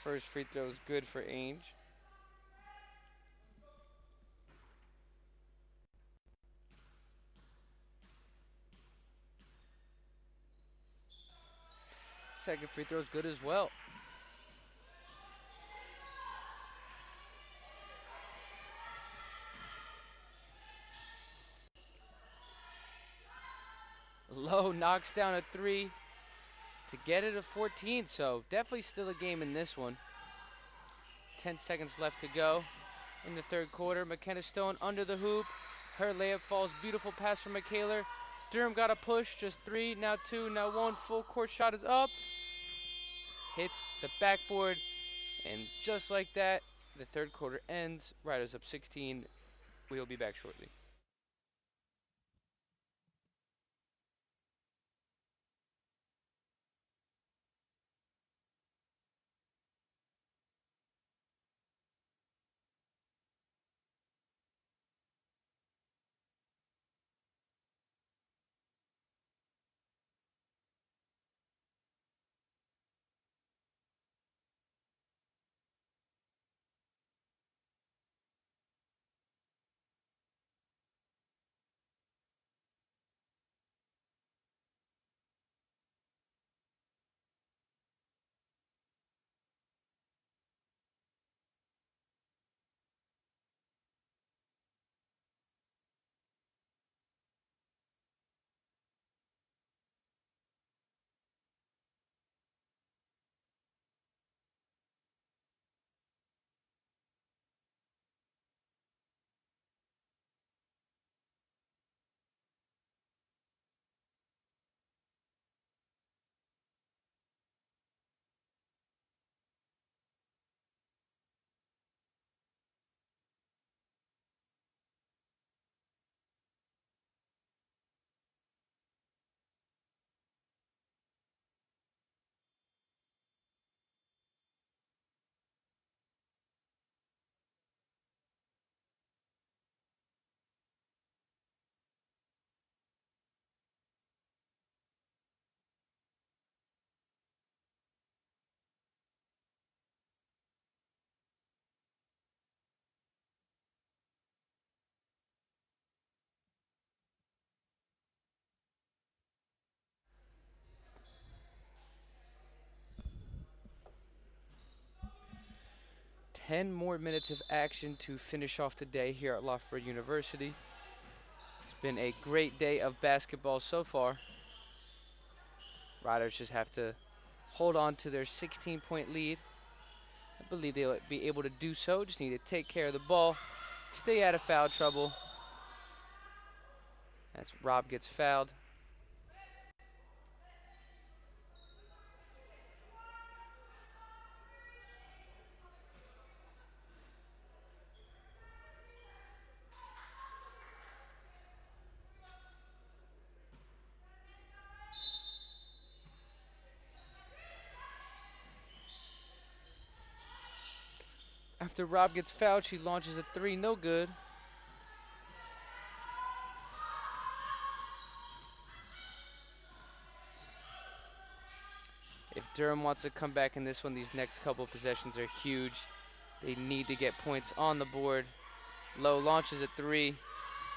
First free throw is good for Ainge. Second free throw is good as well. Lowe knocks down a 3 to get it to 14, so definitely still a game in this one. 10 seconds left to go in the third quarter. McKenna Stone under the hoop. Her layup falls. Beautiful pass from Michaela. Durham got a push. Just 3, now 2, now 1. Full court shot is up. Hits the backboard. And just like that, the third quarter ends. Riders up 16. We'll be back shortly. Ten more minutes of action to finish off the day here at Loughborough University. It's been a great day of basketball so far. Riders just have to hold on to their 16-point lead I believe they'll be able to do so. Just need to take care of the ball, stay out of foul trouble. As Rob gets fouled. After Rob gets fouled, she launches a three, no good. If Durham wants to come back in this one, these next couple possessions are huge. They need to get points on the board. Lowe launches a three.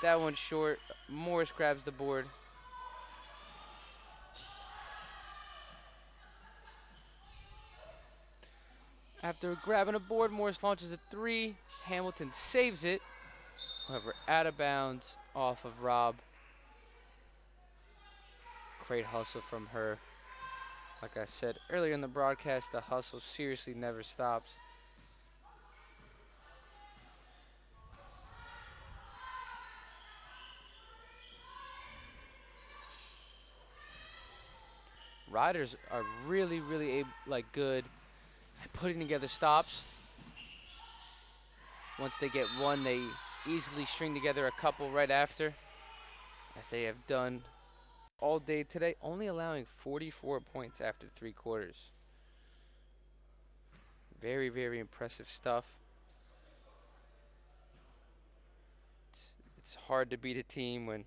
That one's short. Morris grabs the board. After grabbing a board, Morris launches a three. Hamilton saves it. However, out of bounds off of Rob. Great hustle from her. Like I said earlier in the broadcast, the hustle seriously never stops. Riders are really, really good at putting together stops. Once they get one, they easily string together a couple right after, as they have done all day today, only allowing 44 points after 3 quarters. Very, very impressive stuff. It's hard to beat a team when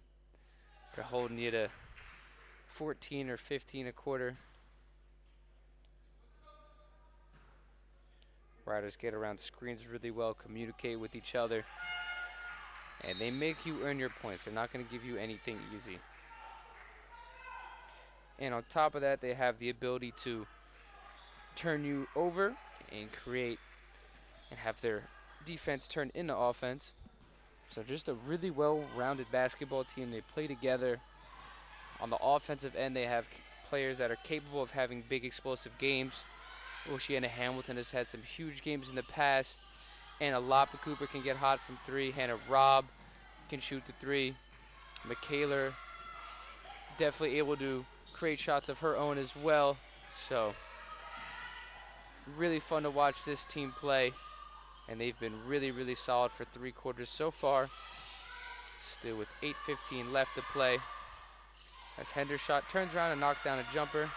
they're holding you to 14 or 15 a quarter. Riders get around screens really well, communicate with each other, and they make you earn your points. They're not going to give you anything easy. And on top of that, they have the ability to turn you over and create and have their defense turn into offense. So just a really well-rounded basketball team. They play together. On the offensive end, they have players that are capable of having big explosive games. Oceana Hamilton has had some huge games in the past. Anna Lapa Cooper can get hot from three. Hannah Robb can shoot the three. Michaela definitely able to create shots of her own as well. So really fun to watch this team play. And they've been really, really solid for 3 quarters so far. Still with 8:15 left to play. As Hendershot turns around and knocks down a jumper.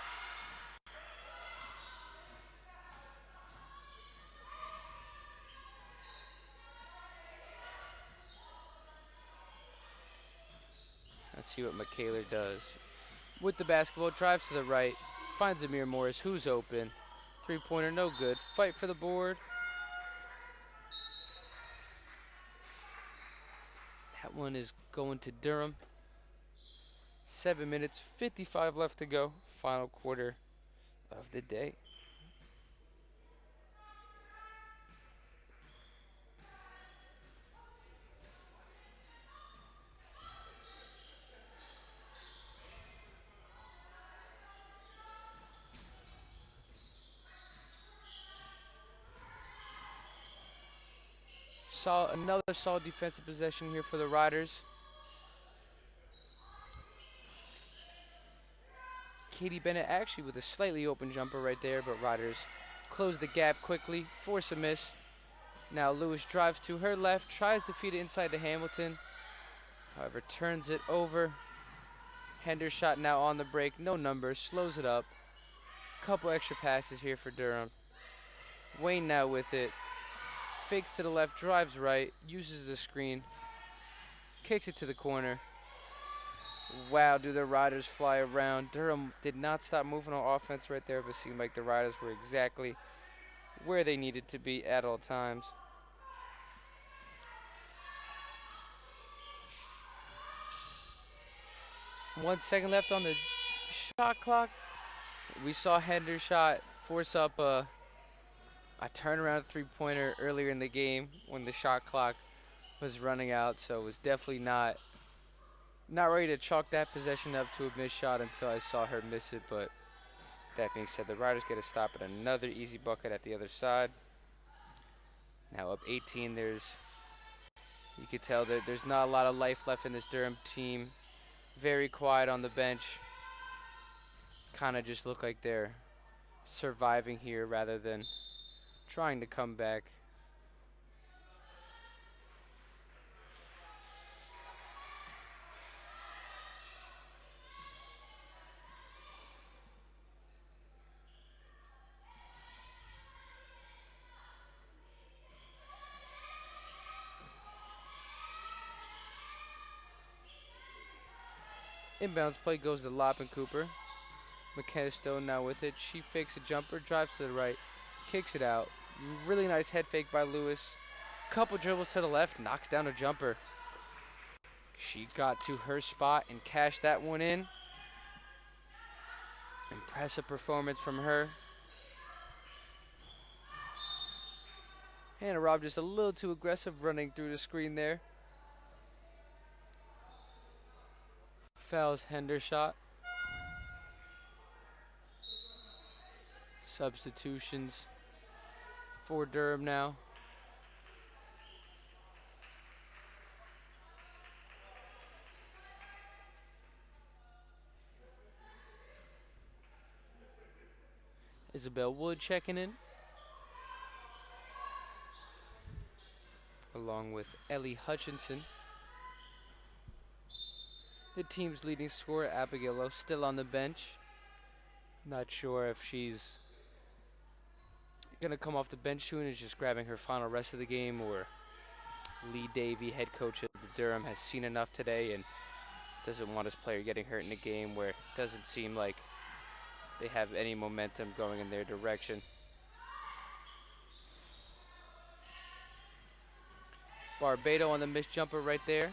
Let's see what Michaela does. With the basketball, drives to the right, finds Amir Morris, who's open. 3-pointer, no good. Fight for the board. That one is going to Durham. 7 minutes, 55 left to go. Final quarter of the day. Saw another solid defensive possession here for the Riders. Katie Bennett actually with a slightly open jumper right there, but Riders close the gap quickly, force a miss. Now Lewis drives to her left, tries to feed it inside to Hamilton. However, turns it over. Hendershot now on the break, no numbers, slows it up. Couple extra passes here for Durham. Wayne now with it. Fakes to the left, drives right, uses the screen, kicks it to the corner. Wow, do the Riders fly around. Durham did not stop moving on offense right there, but seemed like the Riders were exactly where they needed to be at all times. One second left on the shot clock. We saw Hendershot force up a turnaround 3-pointer earlier in the game when the shot clock was running out, so it was definitely not ready to chalk that possession up to a missed shot until I saw her miss it. But that being said, the Riders get a stop at another easy bucket at the other side. Now up 18. You could tell that there's not a lot of life left in this Durham team. Very quiet on the bench. Kind of just look like they're surviving here rather than trying to come back. Inbounds play goes to Loppin Cooper. McKenna Stone now with it. She fakes a jumper, drives to the right, kicks it out. Really nice head fake by Lewis. Couple dribbles to the left, knocks down a jumper. She got to her spot and cashed that one in. Impressive performance from her. Hannah Robb just a little too aggressive running through the screen there. Fouls Hendershot. Substitutions for Durham now. Isabel Wood checking in, along with Ellie Hutchinson. The team's leading scorer, Abigail Lowe, still on the bench. Not sure if she's gonna come off the bench soon and is just grabbing her final rest of the game, or Lee Davey, head coach of the Durham, has seen enough today and doesn't want his player getting hurt in a game where it doesn't seem like they have any momentum going in their direction. Barbado on the missed jumper right there.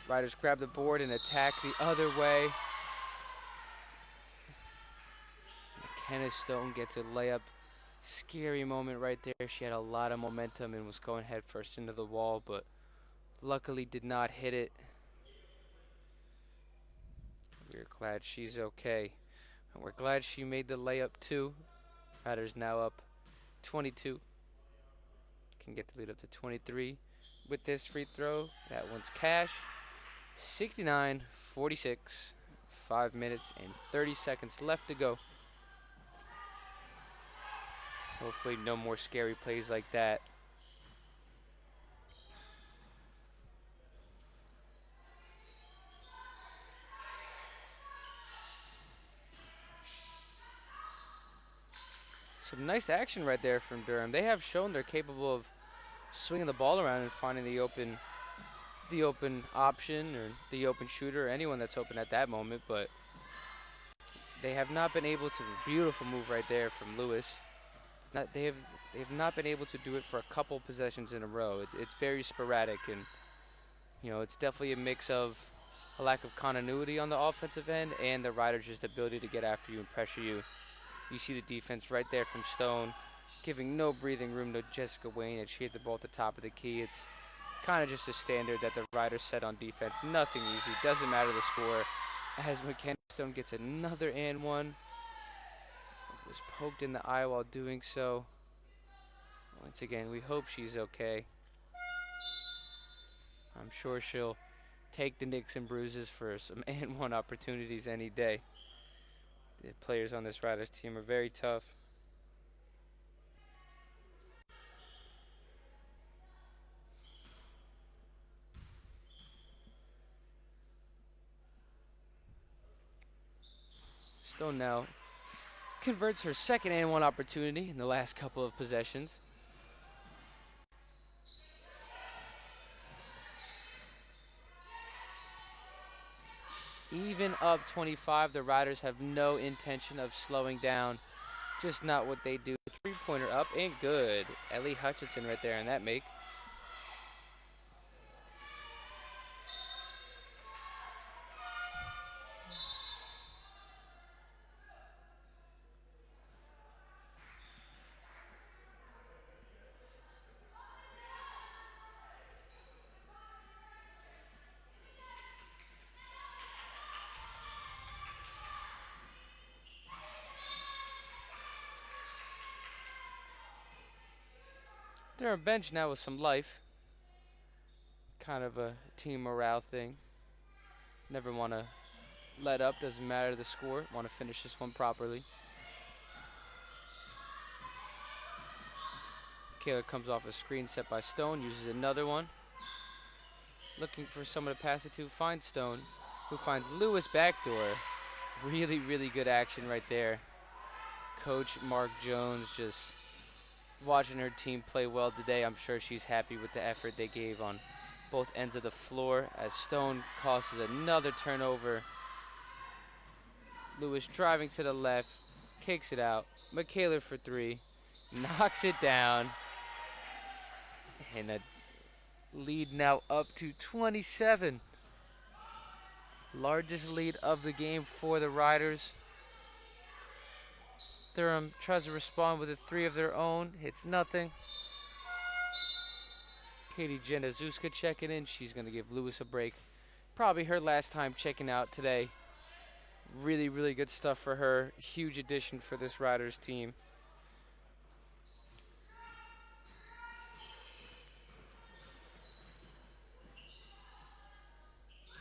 Riders grab the board and attack the other way. McKenna Stone gets a layup. Scary moment right there. She had a lot of momentum and was going head first into the wall, but luckily did not hit it. We're glad she's okay. And we're glad she made the layup too. Riders now up 22. Can get the lead up to 23 with this free throw. That one's cash. 69-46. 5 minutes and 30 seconds left to go. Hopefully no more scary plays like that. Some nice action right there from Durham. They have shown they're capable of swinging the ball around and finding the open option or the open shooter or anyone that's open at that moment, but they have not been able to. Beautiful move right there from Lewis. They have not been able to do it for a couple possessions in a row. It's very sporadic, and it's definitely a mix of a lack of continuity on the offensive end and the Riders' just ability to get after you and pressure you. You see the defense right there from Stone, giving no breathing room to Jessica Wayne, and she hit the ball at the top of the key. It's kind of just a standard that the Riders set on defense. Nothing easy. Doesn't matter the score. As McKenna Stone gets another and one. Was poked in the eye while doing so. Once again, we hope she's okay. I'm sure she'll take the nicks and bruises for some and one opportunities any day. The players on this Riders team are very tough. Stone now converts her second and one opportunity in the last couple of possessions. Even up 25, the Riders have no intention of slowing down. Just not what they do. Three-pointer up and good. Ellie Hutchinson right there on that make. Durham bench now with some life. Kind of a team morale thing. Never want to let up, doesn't matter the score. Want to finish this one properly. Kayla comes off a screen set by Stone, uses another one. Looking for someone to pass it to, finds Stone, who finds Lewis backdoor. Really, really good action right there. Coach Mark Jones just watching her team play well today. I'm sure she's happy with the effort they gave on both ends of the floor as Stone causes another turnover. Lewis driving to the left, kicks it out. Michaela for three, knocks it down. And a lead now up to 27. Largest lead of the game for the Riders. Durham tries to respond with a three of their own, hits nothing. Katie Genazuska checking in. She's going to give Lewis a break. Probably her last time checking out today. Really, really good stuff for her. Huge addition for this Riders team.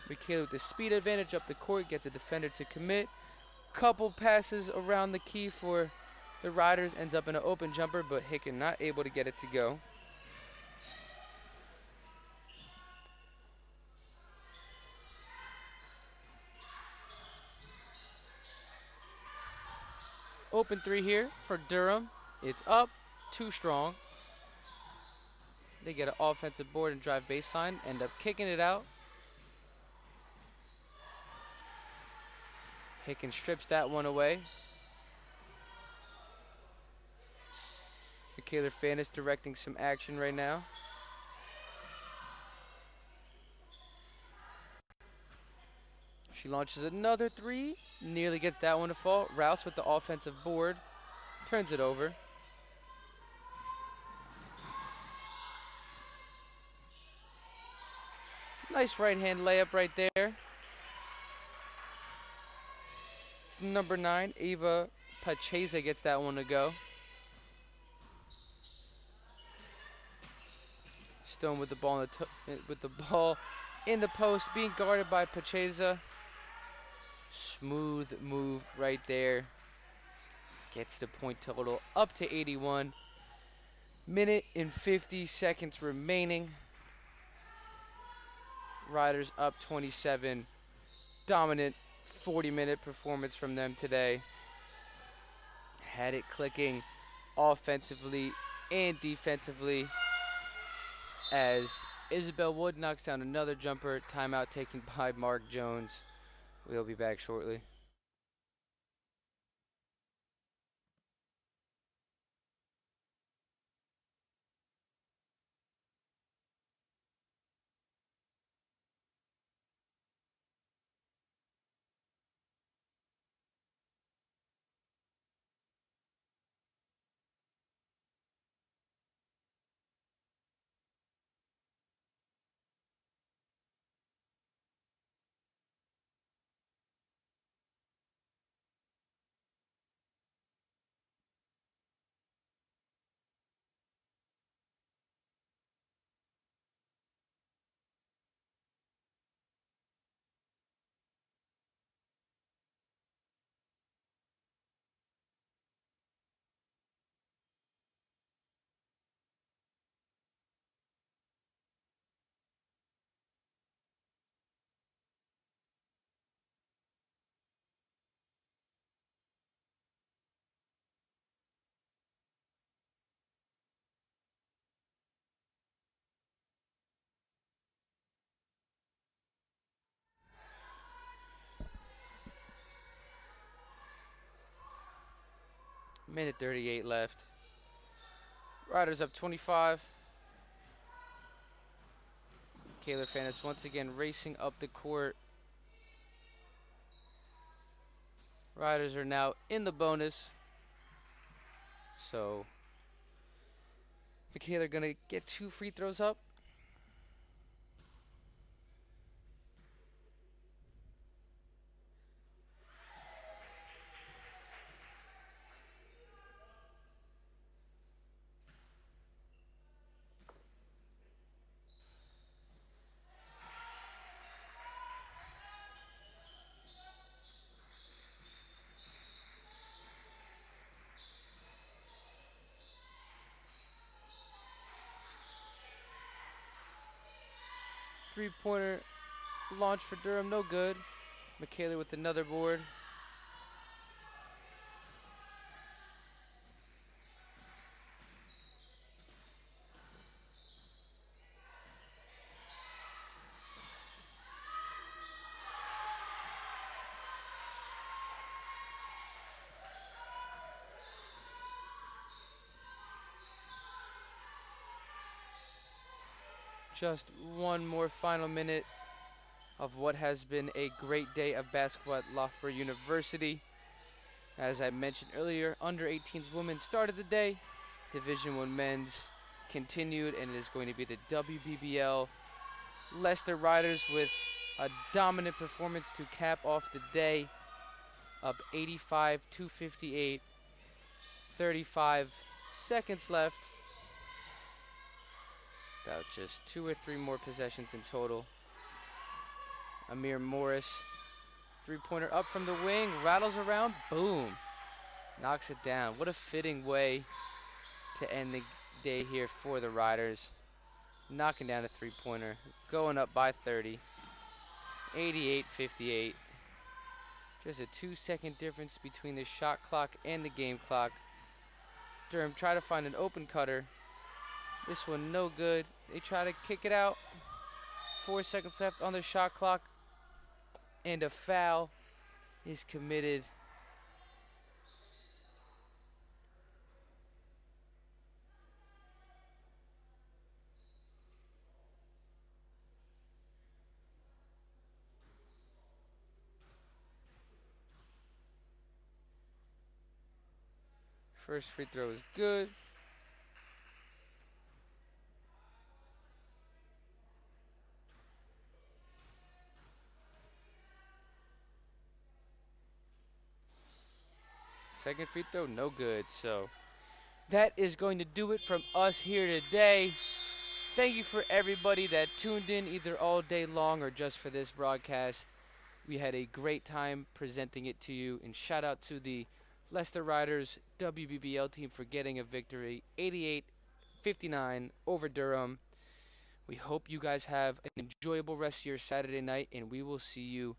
Michaela with the speed advantage up the court, gets a defender to commit. Couple passes around the key for the Riders, ends up in an open jumper, but Hicken not able to get it to go. Open three here for Durham. It's up, too strong. They get an offensive board and drive baseline, end up kicking it out. Hicken strips that one away. Michaela Fanis directing some action right now. She launches another three, nearly gets that one to fall. Rouse with the offensive board, turns it over. Nice right hand layup right there. It's number 9, Ava Pacheza gets that one to go. Stone with the ball in the post, being guarded by Pacheza. Smooth move right there. Gets the point total up to 81. Minute and 50 seconds remaining. Riders up 27. Dominant 40-minute performance from them today. Had it clicking offensively and defensively as Isabel Wood knocks down another jumper. Timeout taken by Mark Jones. We'll be back shortly. Minute 38 left. Riders up 25. Kayla Fanis once again racing up the court. Riders are now in the bonus. So Michaela gonna get 2 free throws up. Three-pointer launch for Durham, no good. Michaela with another board. Just one more final minute of what has been a great day of basketball at Loughborough University. As I mentioned earlier, under 18s women started the day. Division 1 men's continued, and it is going to be the WBBL Leicester Riders with a dominant performance to cap off the day. Up 85-58, 35 seconds left. About just 2 or 3 more possessions in total. Amir Morris, three-pointer up from the wing, rattles around, boom. Knocks it down. What a fitting way to end the day here for the Riders. Knocking down a three-pointer, going up by 30. 88-58. Just a 2-second difference between the shot clock and the game clock. Durham try to find an open cutter. This one no good. They try to kick it out. 4 seconds left on the shot clock. And a foul is committed. First free throw is good. Second free throw, no good. So that is going to do it from us here today. Thank you for everybody that tuned in either all day long or just for this broadcast. We had a great time presenting it to you, and shout out to the Leicester Riders WBBL team for getting a victory, 88-59 over Durham. We hope you guys have an enjoyable rest of your Saturday night, and we will see you